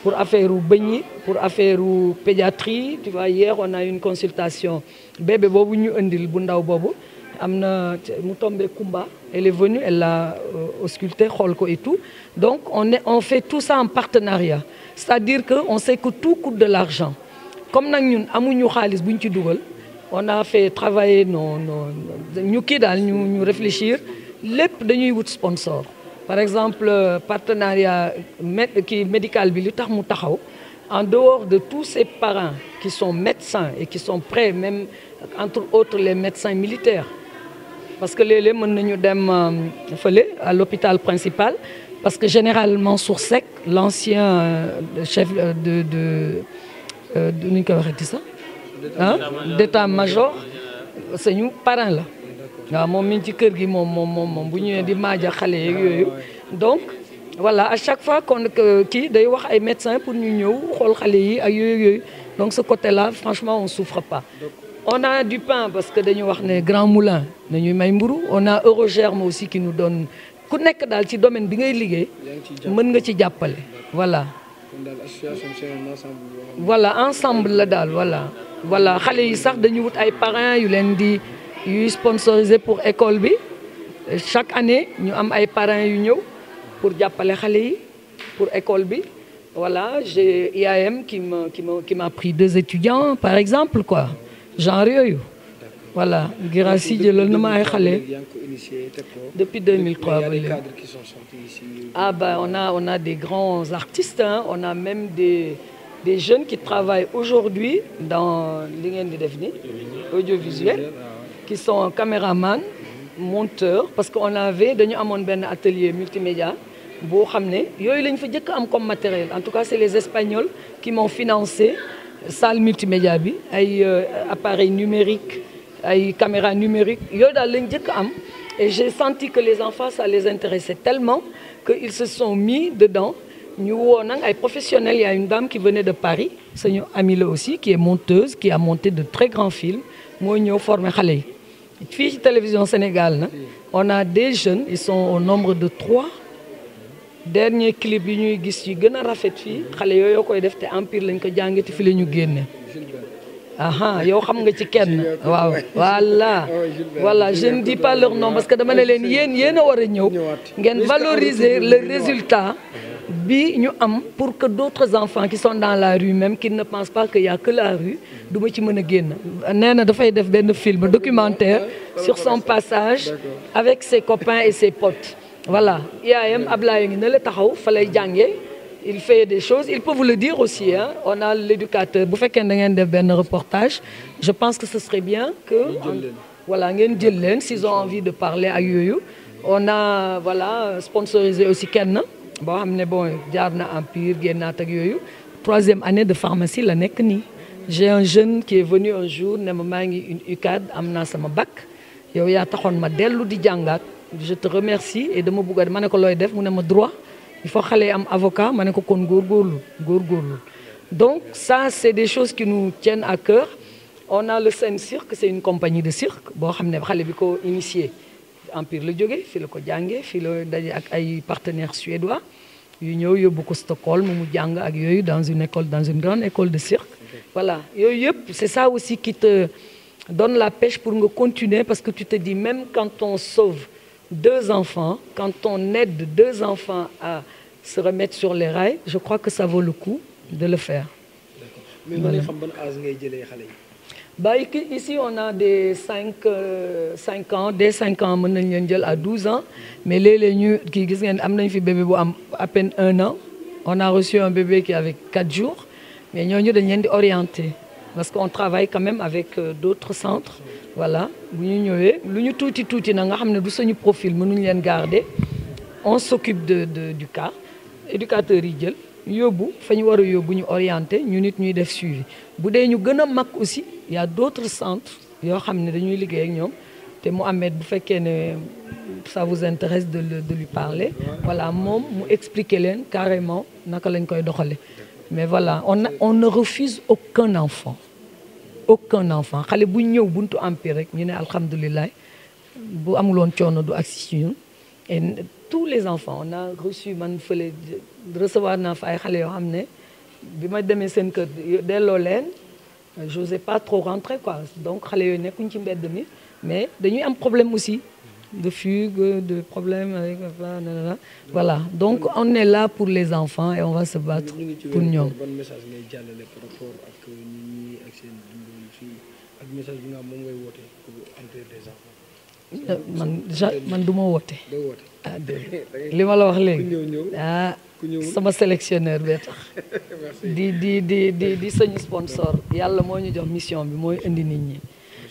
pour affaire u bëñ yi pour affaire u pédiatrie tu vois hier on a une consultation bébé boobu ñu indil bu ndaw boobu am na mu tombé Kumba elle est venue elle l'a ausculté xool ko et tout donc on fait tout ça en partenariat c'est-à-dire que on sait que tout coûte de l'argent comme nag ñun amuñu xaalis bu ñu ci dugal on a fait travailler ñu kii daal ñu réfléchir lépp dañuy wut sponsor. Par exemple partenariat médical bi li tax mu taxaw en dehors de tous ces parents qui sont médecins et qui sont prêts, même entre autres les médecins militaires, parce que léeg-léeg mën nañu dem fële à l'hôpital principal, parce que généralement Mansour Seck, l'ancien chef de nu ñu koy waxeeti sax d'état-major, suñu parrain la. waaw moom mi ngi ci kër gi moom bu ñëwee di maaja xale yeeg yooyu. Donc voilà, à chaque fois qu'on kii day wax ay médecins pour ñu ñëw xool xale yi ak yooyu. Donc ce côté-là, franchement, on souffre pas. On a du pain parce que dañu wax ne Grand Moulin nañuy may mburu. On a Eurogerm aussi qui nous donne ku nekk daal ci domaine bi ngay liggéey mën nga ci jàppale. Voilà. Voilà, ensemble la daal voilà xale yi sax dañu wut ay parrains yu leen di yuy sponsorisé pour école bi. Chaque année ñu am ay parrains yu ñëw pour jàppale xale yi pour école bi. Voilà, j'ai IAM qui m'a pris 2 étudiants par exemple quoi, genre yooyu. Voilà, Girassi jëlal na ma ay xale depuis 2003 ba léegi. Ah ben on a des grands artistes, hein. On a même des jeunes qui travaillent aujourd'hui dans li ngeen di def ni audiovisuel, qui sont caméramans, monteurs, parce qu'on avait dañu amoon benn atelier multimédia boo xam ne yooyu lañ fa jëkk am comme matériel. En tout cas c'est les Espagnols qui m'ont financé salle multimédia bi, ay appareils numériques, ay caméras numériques yooyu daal lañ jëkk am. Et j'ai senti que les enfants ça les intéressait tellement qu'ils se sont mis dedans. Ñu woo nag ay professionnels. Il y a une dame qui venait de Paris, suñu amie la aussi, qui est monteuse, qui a monté de très grands films, moo ñëw former xale yi. Fii ci télévision Sénégal na on a des jeunes, ils sont au nombre de 3. Dernier clip yi ñuy gis yi gën a rafet fii xale yooyu koy def te Empire lañ ko jàngee te fi la ñu génne. Aha, yow xam nga ci kenn waaw voilà je ne dis pas leur nom parce que dama ne leen yéen a war a ñëw ngeen valoriser le résultat bi ñu am pour que d'autres enfants qui sont dans la rue même qui ne pensent pas qu'il y a que la rue du ma ci mën a génn. Nee na dafay def benn film documentaire sur son passage avec ses copains et ses potes. Voilà, IAM Ablaye ngi ne la taxaw fa lay jàngee. Il fait des choses, il peut vous le dire aussi, hein. On a l'éducateur. Bu fekkee da ngeen def benn reportage, je pense que ce serait bien que voilà ngeen jël leen s'ils ont envie de parler ak yooyu. On a voilà sponsorisé aussi kenn boo xam ne bon jaar na Empire génnaat ak yooyu. 3e année de pharmacie la nekk nii. J'ai un jeune qui est venu un jour ne ma maa ngi une UCAD am naa sama bac yow yaa taxoon ma dellu di jàngaat. Je te remercie et dama bëgg ma ne ko looy def mu ne ma droit. Il faut xale am avocat ma ne ko kon góorgóorlu. Donc ça c'est des choses qui nous tiennent à cœur. On a le Sen Cirque, c'est une compagnie de cirque boo xam ne xale bi ko initié Empire la jógee fii la ko jàngee fii la daje ak ay partenaires suédois yu ñëw yóbbu ko Stockholm mu jàng ak yooyu dans une grande école de cirque. Voilà yooyu yëpp c'est ça aussi qui te donne la pêche pour nga continuer parce que tu te dis même quand on sauve 2 enfants, quand on aide 2 enfants à se remettre sur les rails, je crois que ça vaut le coup de le faire. Mais mën nga xam ban âge ngay jëlee xale yi. Bah ici on a des 5 ans, dès 5 ans mën nañ leen jël à 12 ans, mais léeg-léeg ñu kii gis ngeen am nañ fi bébé bu am à peine 1 an. On a reçu un bébé qui avait 4 jours, mais ñooñu dañ leen di orienter parce qu'on travaille quand même avec d'autres centres. Voilà bu ñu ñëwee lu ñu tuuti na nga xam ne du suñu profil mënuñ leen garder on s'occupe du cas éducateurs yi jël yóbbu fa ñu war a yóbbu ñu orienté ñu nit ñuy def suivi bu dee ñu gën a mag aussi il y a d'autres centres yoo xam ne dañuy liggéey ak ñoom te Mohamed bu fekkee ne ça vous intéresse de lui parler voilà moom mu expliquer leen carrément naka lañ koy doxale mais voilà on ne refuse aucun enfant xale bu ñëw buntu Empire rek ñu ne alhamdulilah bu amuloon coono du agsi ci ñun et tous les enfants on a reçu man fële recevoir naa fa ay xale yoo xam ne bi ma demee seen kër delloo leen j'osais pas trop rentrer quoi donc xale yooyu nekkuñ ci mbedd mi mais dañuy am problème aussi de fugue de problème avec voilà donc on est là pour les enfants et on va se battre pour ñoom. ak message bi nga xam moom ngay woote pour Empire des enfants. man du ma woote. ah dégg li ma la wax léegi sama sélectionneur bee tax di sañu sponsor yàlla moo ñu jox mission bi mooy indi nit ñi.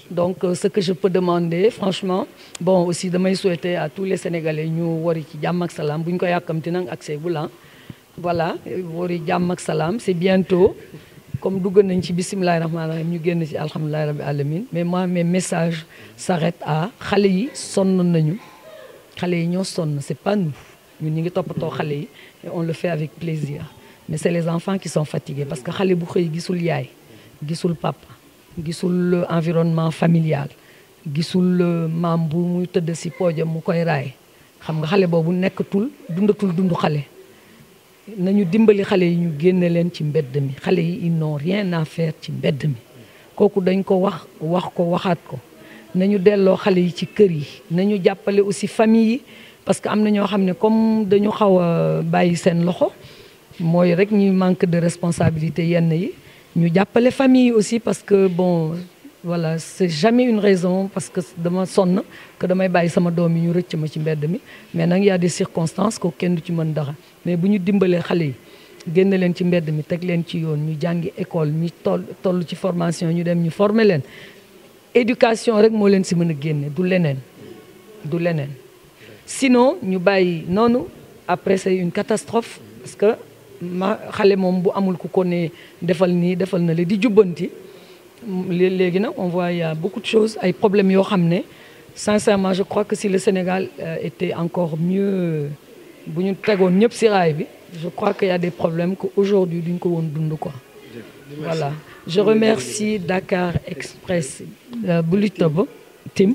Donc ce que je peux demander franchement bon aussi damay souhaiter à tous les Sénégalais ñu wari ci jàmm ak salaam bu ñu ko yàkkamti nag accès bu la voilà wari jàmm ak salaam c'est bientôt comme dugg nañ ci bisimilahi rahmaani rahim ñu génn ci alhamdulilahi rabbi alamin mais moi mes messages s'arrêtent à xale yi sonn nañu xale yi ñoo sonn c'est pas nous ñun ñu ngi toppatoo xale yi et on le fait avec plaisir mais c'est les enfants qui sont fatigués parce que xale bu xëy gisul yaay gisul papa gisul environnement familial gisul maam bu muy tëdd ci poojam mu koy raay xam nga xale boobu nekkatul dundatul dundu xale nañu dimbali xale yi ñu génne leen ci mbedd mi xale yi ils n'ont rien à faire ci mbedd mi kooku dañ ko wax ko waxaat ko nañu delloo xale yi ci kër yi nañu jàppale aussi famille yi parce que am na ñoo xam ne comme dañu xaw a bàyyi seen loxo mooy rek ñuy manque de responsabilité yenn yi ñu jàppale famille yi aussi parce que bon voilà c'est jamais une raison parce que dama sonn que damay bàyyi sama doom yi ñu rëcc ma ci mbedd mi mais nag y a des circonstances ko kenn du ci mën dara mais bu ñu dimbalee xale yi génn leen ci mbedd mi teg leen ci yoon ñu jàngi école ñu toll ci formation ñu dem ñu former leen éducation rek moo leen si mën a génne du leneen sinon ñu bàyyi noonu après c'est une catastrophe parce que xale moom bu amul ku ko ne defal nii defal na li di jubbanti léegi nag on voit il y a beaucoup de choses ay problèmes yoo xam ne sincèrement je crois que si le Sénégal était encore mieux bu ñu tegoon ñëpp si raay bi je crois qu'il y a des problèmes que aujourd'hui duñ ko woon dund quoi voilà je remercie Dakar Express Bulitobo Team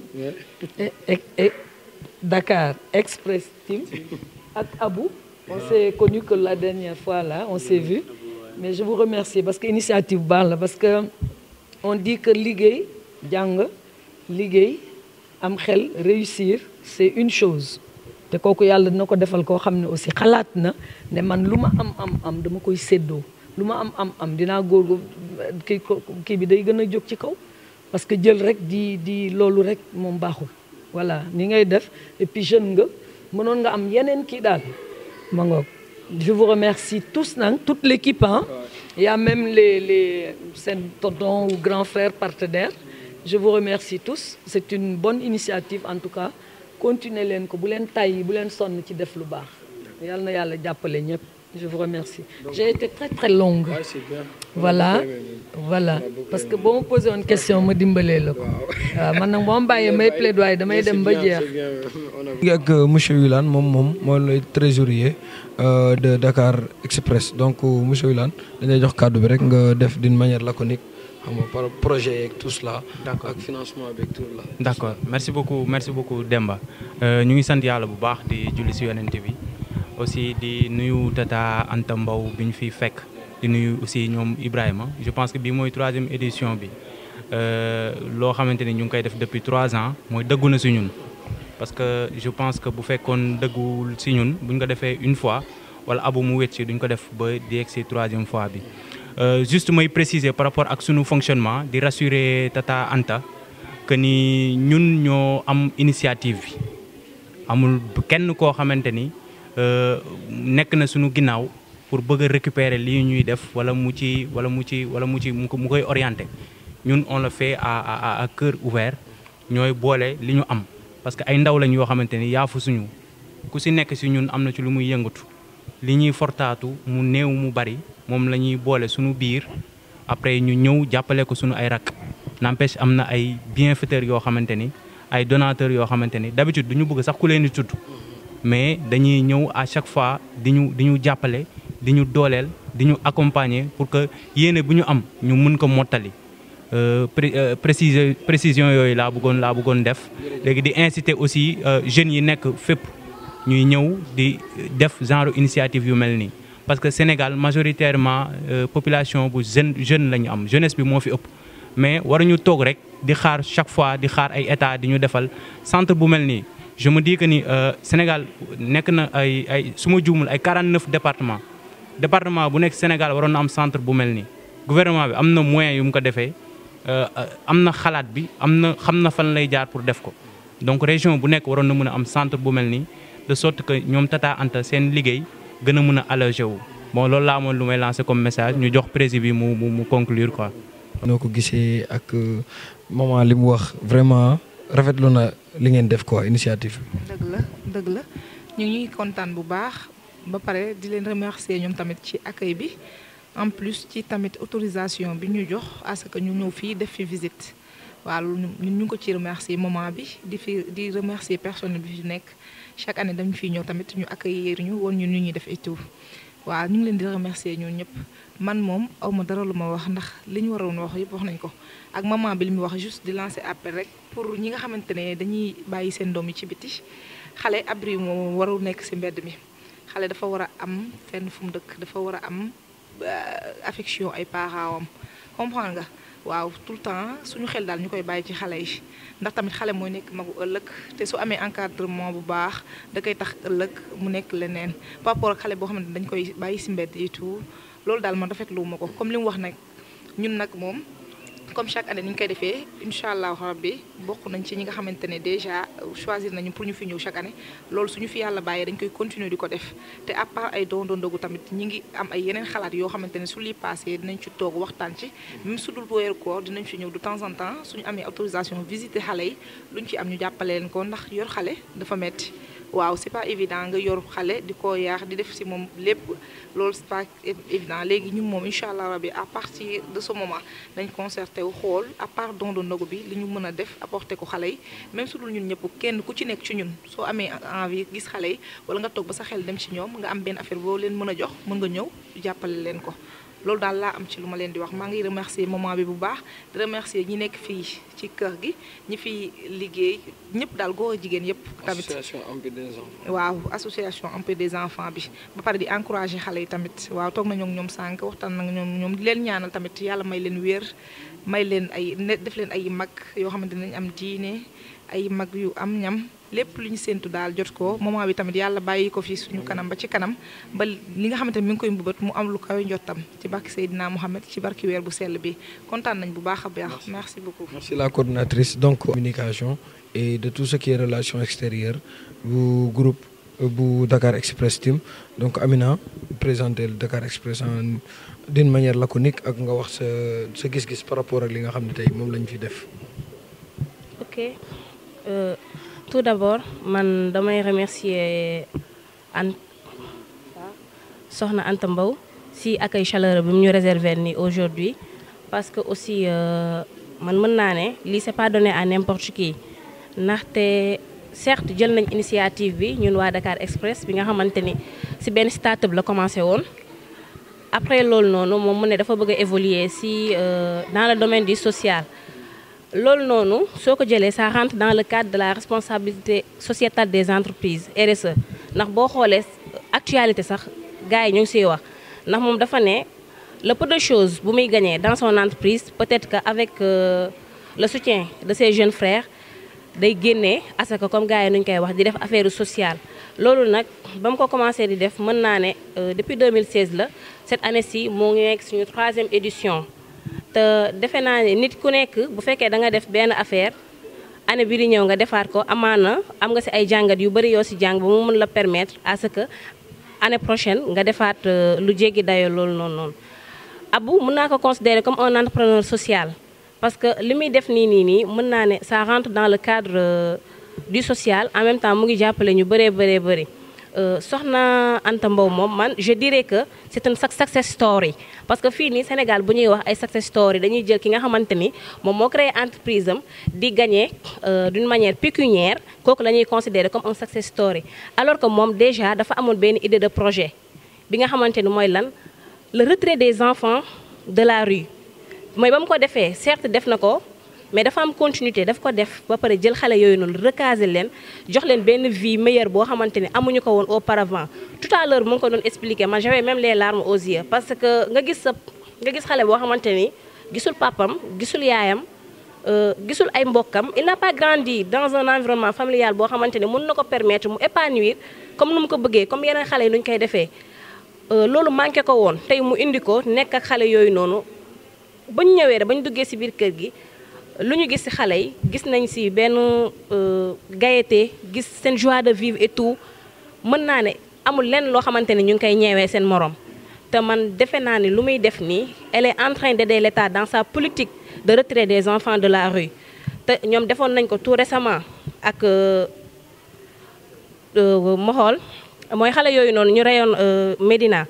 et Dakar Express Team ak Abou on s'est connu que la dernière fois là on s'est vu mais je vous remercie parce que initiative baax la parce que on dit que liggéey jàng liggéey am xel réussir c'est une chose te kooku yàlla dina ko defal koo xam ne aussi xalaat na ne man lu ma am dama koy séddoo lu ma am dinaa góorgóor kii bi day gën a jóg ci kaw parce que jël rek di loolu rek moom baaxul voilà ni ngay def et puis jeune nga mënoon nga am yeneen kii daal ma ngoog je vous remercie tous nag toute l'équipe il y a même les seen tonton ou grands frères partenaires je vous remercie tous c'est une bonne initiative en tout cas continuer leen ko bu leen tàyyi bu leen sonn ci def lu baax yàlla na yàlla jàppale ñëpp je vous remercie j'ai été très très longue voilà parce que boo ma posé woon question ma dimbalee la ko waaw man nag boo ma bàyyee may plaidoyer damay dem ba jeex ak monsieur Wilane moom mooy le trésorier de Dakar Express donc monsieur Wilane dañuy jox kàddu bi rek nga def d'une manière laconique xam nga par projet yeeg tout cela. d'accord ak financement beeg tout là. d'accord merci beaucoup Demba ñu ngi sant yàlla bu baax di julli ci yonent bi aussi di nuyu Tata Anta Mbow bi ñu fiy fekk di nuyu aussi ñoom Ibrahima je pense que bii mooy 3e édition bi loo xamante ni ñu ngi koy def depuis 3 ans mooy dëggu na ci ñun. parce que je pense que bu fekkoon dëggul ci ñun buñ ko defee une fois wala abu mu wét ci duñ ko def ba di yegg ci 3e fois bi. juste may préciser par rapport ak sunu fonctionnement di rassurer Tata Anta que ni ñun ñoo am initiative bi amul kenn koo xamante ni nekk na sunu ginnaaw pour bëgg a récupérer lii ñuy def wala mu koy orienter ñun on le fait à cœur ouvert ñooy boole li ñu am parce que ay ndaw lañ yoo xamante ni yaafu suñu ku ci nekk ci ñun am na ci lu muy yëngatu li ñuy fortaatu mu néew mu bari moom la ñuy boole suñu biir après ñu ñëw jàppale ko suñu ay rakk n'empêche am na ay bienfaiteurs yoo xamante ni ay donateurs yoo xamante ni d'habitude du ñu bëgg sax ku leen di tudd mais dañuy ñëw à chaque fois di ñu jàppale di ñu dooleel di ñu accompagner pour que yéene bu ñu am ñu mën ko mottali précision yooyu laa bëggoon def léegi di inciter aussi jeunes yi nekk fépp ñuy ñëw di def genre initiative yu mel nii parce que Sénégal majoritairement population bu jeune la ñu am jeunesse bi moo fi ëpp mais waruñu toog rek di xaar chaque fois di xaar ay état di ñu defal centre bu mel nii je me dis que ni Sénégal nekk na ay su ma juumul ay 49 département bu nekk Sénégal waroon na am centre bu mel nii gouvernement bi am na moyen yu mu ko defee am na xalaat bi xam na fan lay jaar pour def ko donc région bu nekk waroon na mën a am centre bu mel nii de sorte que ñoom Tata Anta seen liggéey gën a mën a allégé wu bon loolu laa amoon lu may lancer comme message ñu jox président bi mu conclure quoi. noo ko gisee ak maman li mu wax vraiment rafetlu na li ngeen def quoi initiative bi. dëgg la ñu ngi kontaan bu baax ba pare di leen remercier ñoom tamit ci accueil bi en plus ci tamit autorisation bi ñu jox à ce que ñu ñëw fii def fi visite waaw ñun ñu ngi ko ci remercier moment bi di remercier personnel bi fi nekk chaque année dañu fiy ñëw tamit ñu accueillir ñu woon ñu ñuy def et tout waaw ñu ngi leen di remercier ñun ñëpp man moom awma dara lu ma wax ndax li ñu waroon wax yëpp wax nañ ko ak maman bi li mu wax juste di lancer appel rek pour ñi nga xamante ne dañuy bàyyi seen doom yi ci biti xale abri moom warul nekk ci mbedd mi xale dafa war a am fenn fu mu dëkk dafa war a am affection ay parents am comprendre nga waaw tout le temps suñu xel daal ñu koy bàyyi ci xale yi ndax tamit xale mooy nekk magu ëllëg te su amee encadrement bu baax da koy tax ëllëg mu nekk leneen par rapport ak xale boo xamante dañ koy bàyyi ci mbedd et tout loolu daal man rafetlu ma ko comme li mu wax nag ñun nag moom comme chaque année ni ñu koy defee incha allah rabbi bokk nañ ci ñi nga xamante ne déjà choisir nañu pour ñu fi ñëw chaque année loolu suñu fi yàlla bàyyee dañ koy continuer di ko def te à part ay don ndogu tamit ñi ngi am ay yeneen xalaat yoo xamante ne su lii passé dinañ ci toog waxtaan ci même su dul weeru koor dinañ fi ñëw de temps en temps suñu amee autorisation visiter xale yi luñ ci am ñu jàppale leen ko ndax yor xale dafa metti waaw c'est pas évident nga yor xale di ko yaax di def ci moom lépp loolu c'est pas évident léegi ñun moom incha allah rabbi à partir de ce moment dañ concerté wu xool à part don de ndogu bi li ñu mën a def apporter ko xale yi même su dul ñun ñëpp kenn ku ci nekk ci ñun soo amee envie gis xale yi wala nga toog ba sa xel dem ci ñoom nga am benn affaire boo leen mën a jox mën nga ñëw jàppale leen ko loolu daal laa am ci lu ma leen di wax maa ngi remercier moment bi bu baax di remercier ñi nekk fii ci kër gi ñi fi liggéey ñëpp daal góor a jigéen yëpp tamit association Ampé des enfants waaw association Ampé des enfants bi ba pare di encourager xale yi tamit waaw toog nañoo ak ñoom sànq waxtaan na ñoom di leen ñaanal tamit yàlla may leen wér may leen ay def leen ay mag yoo xamante ne nañ am diine ay mag yu am ñam lépp lu ñu séntu daal jot ko moment bi tamit yàlla bàyyi ko fi suñu kanam ba ci kanam ba li nga xamante ne mi ngi koy mbëbët mu am lu kawe njottam ci barki Seydina Mohamed ci barki weer bu sell bi kontaan nañ bu baax a baax merci beaucoup. merci la coordinatrice donc communication et de tout ce qui est relations extérieures bu groupe bu Dakar Express Team donc Amina présenter le Dakar Express d'une manière laconique ak nga wax sa gis-gis par rapport ak li nga xam ne tey moom lañ fi def. ok. Tout d'abord man damay remercier soxna Anta Mbow si accueil chaleureux bi mu ñu réserver nii aujourd'hui parce que aussi man mën naa ne lii c'est pas donné à n'importe qui ndaxte certes jël nañ initiative bi ñun waa Dakar Express bi nga xamante ni si benn start-up la commencé woon après loolu noonu moom mu ne dafa bëgg a évoluer si dans le domaine du social. loolu noonu soo ko jëlee ça rentre dans le cadre de la responsabilité sociétale des entreprises RSE ndax boo xoolee actualité sax gars yi ñu ngi siy wax ndax moom dafa ne le peu de choses bu muy gagner dans son entreprise peut-être que avec le soutien de ses jeunes frères day génnee asaka comme gars yi nuñ koy wax di def affaire sociale. loolu nag ba mu ko commencé di def mën naa ne depuis 2016 la cette année-ci moo ngi nekk suñu 3e édition. te defe naa ne nit ku nekk bu fekkee da nga def benn affaire année bi di ñëw nga defaat ko amaana am nga ci ay jàngat yu bari yoo ci jàng ba mu mën la permettre à ce que année prochaine nga defaat lu jéggi dayoo loolu noonu. Abou mën naa ko considérer comme un entrepreneur social parce que li muy def nii mën naa ne ça rentre dans le cadre du social en même temps mu ngi jàppale ñu bëree. Soxna Anta Mbow moom man je dirais que c'est une success story parce que fii nii Sénégal bu ñuy wax ay success story dañuy jël ki nga xamante ni moom moo créé entreprise am di gagner d'une manière pécuniaire kooku la ñuy considérer comme un success story alors que moom déjà dafa amoon benn idée de projet bi nga xamante ni mooy lan le retrait des enfants de la rue mooy ba mu ko defee certes def na ko mais dafa am continuité daf ko def ba pare jël xale yooyu noonu recaser leen jox leen benn vie meilleure boo xamante ni amuñu ko woon auparavant tout à l'heure mu ngi ko doon expliquer man j'avais même les larmes aux yeux parce que nga gis xale boo xamante ni gisul papam gisul yaayam gisul ay mbokkam il n'a pas grandi dans un environnement familial boo xamante ni mën na ko permettre mu épanouir comme nu mu ko bëggee comme yeneen xale yi nu ñu koy defee loolu manqué ko woon tey mu indi ko nekk ak xale yooyu noonu bañ ñëwee rek bañ duggee ci biir kër gi lu ñu gis ci xale yi gis nañ ci benn gaieté gis seen joie de vivre et tout mën naa ne amul lenn loo xamante ni ñu ngi koy ñeewee seen morom te man defe naa ni lu muy def nii elle est en train d'aider l'État dans sa politique de retrait des enfants de la rue te ñoom defoon nañ ko tout récemment ak ma xool mooy xale yooyu noonu ñu reyoon Médina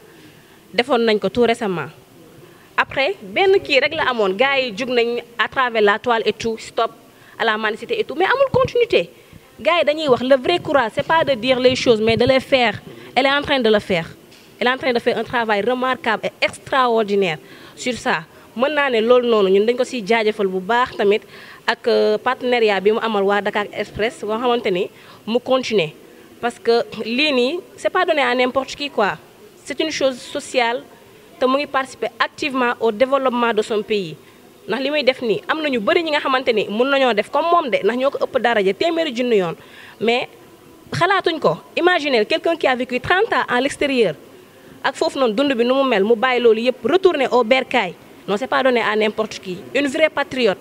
defoon nañ ko tout récemment après benn kii rek la amoon gars yi jug nañ à travers la toile et tout stop à la mendicité et tout mais amul continuité gars yi dañuy wax le vrai courage c'est pas de dire les choses mais de les faire. Elle est en train de le faire elle est en train de faire un travail remarquable et extraordinaire sur ça mën naa ne loolu noonu ñun dañ ko siy jaajëfal bu baax tamit ak partenariat bi mu amal waa Dakar Express boo xamante ni mu continuer parce que lii nii c'est pas donné à n'importe qui quoi c'est une chose sociale te mu ngi participer activement au développement de son pays ndax li muy def nii am na ñu bëri ñi nga xamante ni mën nañoo def comme moom de ndax ñoo ko ëpp daraja téeméeri junni yoon mais xalaatuñ ko imaginer quelqu'un qui a vécu 30 ans à l'extérieur ak foofu noonu dund bi nu mu mel mu bàyyi loolu yëpp retourner au bercail non c'est pas donné à n'importe qui une vraie patriote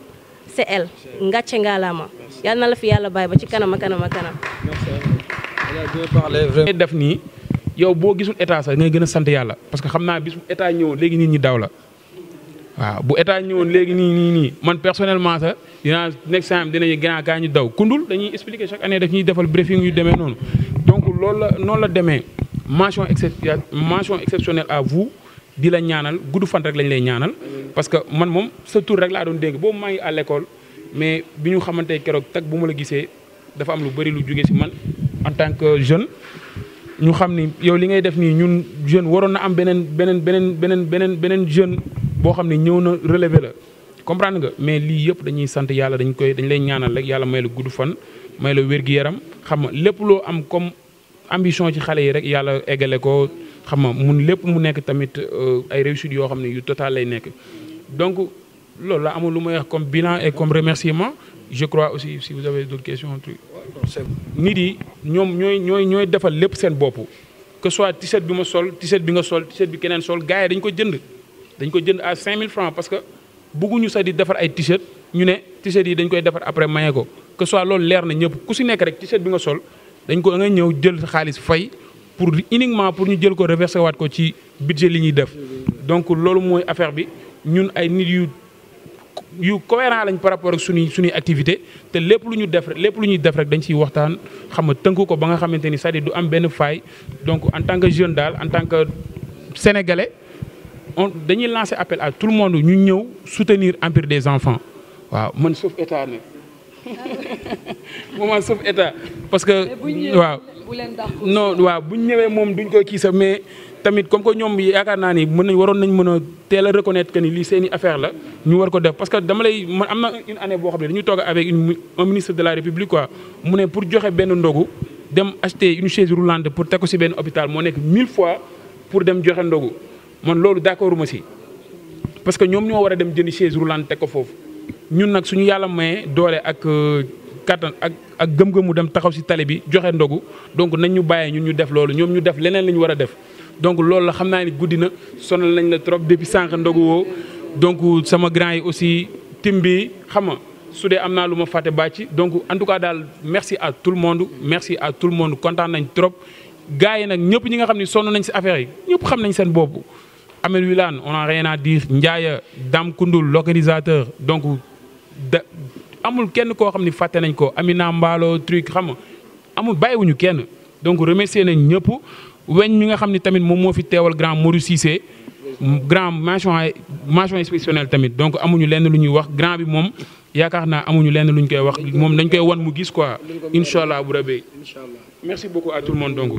c'est elle ngàcce ngaalaama yal na la fi yàlla bàyyi ba ci kanam a kanam a kanam. def nii yow boo gisul état sax ngay gën a sant yàlla parce que xam naa bis bu état ñëwoon léegi nit ñi daw la waaw bu état ñëwoon léegi nii man personnellement sax dinaa next time dinañu gën a gaa ñu daw kundul dañuy expliquer chaque année daf ñuy defal briefing yu demee noonu donc loolu la noonu la demee mention exceptionnelle à vous di la ñaanal gudd fan rek lañ lay ñaanal parce que man moom sa tur rek laa doon dégg boobu maa ngi à l'école mais bi ñu xamante keroog tag bu ma la gisee dafa am lu bëri lu jóge ci man en tant que jeune ñu xam ni yow li ngay def nii ñun jeune waroon na am beneen jeune boo xam ne ñëw na relever la comprendre nga mais lii yëpp dañuy sant yàlla dañ lay ñaanal rek yàlla may la gudd fan may la wér-gu-yaram xam nga lépp loo am comme ambition ci xale yi rek yàlla eggale ko xam nga mun lépp mu nekk tamit ay réussite yoo xam ne yu total lay nekk donc loolu la amul lu may wax comme bilan et comme remerciement je crois aussi si vous avez d'autres questions nit yi ñoom ñooy defal lépp seen bopp que soit t-shirt bi ma sol t-shirt bi nga sol t-shirt bi keneen sol gars yi dañ ko jënd à 5000 francs parce que bëgguñu sax di defar ay t-shirt ñu ne t-shirt yi dañ koy defar après maye ko que soit loolu leer na ñëpp ku si nekk rek t-shirt bi nga sol dañ ko nga ñëw jël xaalis fay pour uniquement pour ñu jël ko reversé waat ko ci budget li ñuy def donc loolu mooy affaire bi ñun ay nit yu cohérent lañ par rapport ak suñuy activité te lépp lu ñuy def rek dañ ciy waxtaan xam nga tënk ko ba nga xamante ni c'est-à-dire du am benn faille donc en tant que jeune daal en tant que sénégalais dañuy lancer appel à tout le monde ñu ñëw soutenir Empire des enfants waaw man sauf état nag moom sauf état parce que waaw non waaw bu ñu ñëwee moom duñ koy kii sax mais tamit comme que ñoom yaakaar naa ni waroon nañ mën a teel a reconnaître que ni lii seeni affaire la ñu war ko def parce que man am na une année boo xam ne dañu toog avec un ministre de la République quoi mu ne pour joxe benn ndogu dem acheter une chaise roulante pour teg ko ci benn hôpital moo nekk 1000 fois pour dem joxe ndogu man loolu d'accorduma ci parce que ñoom ñoo war a dem jëndi chaise roulante teg ko foofu ñun nag suñu yàlla mayee doole ak kattan ak gëm-gëmu dem taxaw ci tali bi joxe ndogu donc nañ ñu bàyyee ñun ñu def loolu ñoom ñu def leneen la ñu war a def donc loolu la xam naa ni guddi na sonal nañ la trop depuis sànq ndogu woo donc sama grand yi aussi tim bi xam nga su dee am naa lu ma fàtte bàcc donc en tout cas daal merci à tout le monde kontaan nañ trop gars yi nag ñëpp ñi nga xam ne sonn nañ ci affaire yi ñëpp xam nañ seen bopp Amel Wilane on a rien à dire Ndiaye Dame Koundoul l'organisateur donc amul kenn koo xam ne fàtte nañ ko Amina Mballo truc xam nga amul bàyyiwuñu kenn donc remercier nañ ñëpp weñ mi nga xam ne tamit moom moo fi teewal grand Modou Cissé grand mention exceptionnelle tamit donc amuñu lenn lu ñuy wax grand bi moom yaakaar naa amuñu lenn lu ñu koy wax moom dañ koy wan mu gis quoi incha allah bu rabee merci beaucoup à tout le monde donc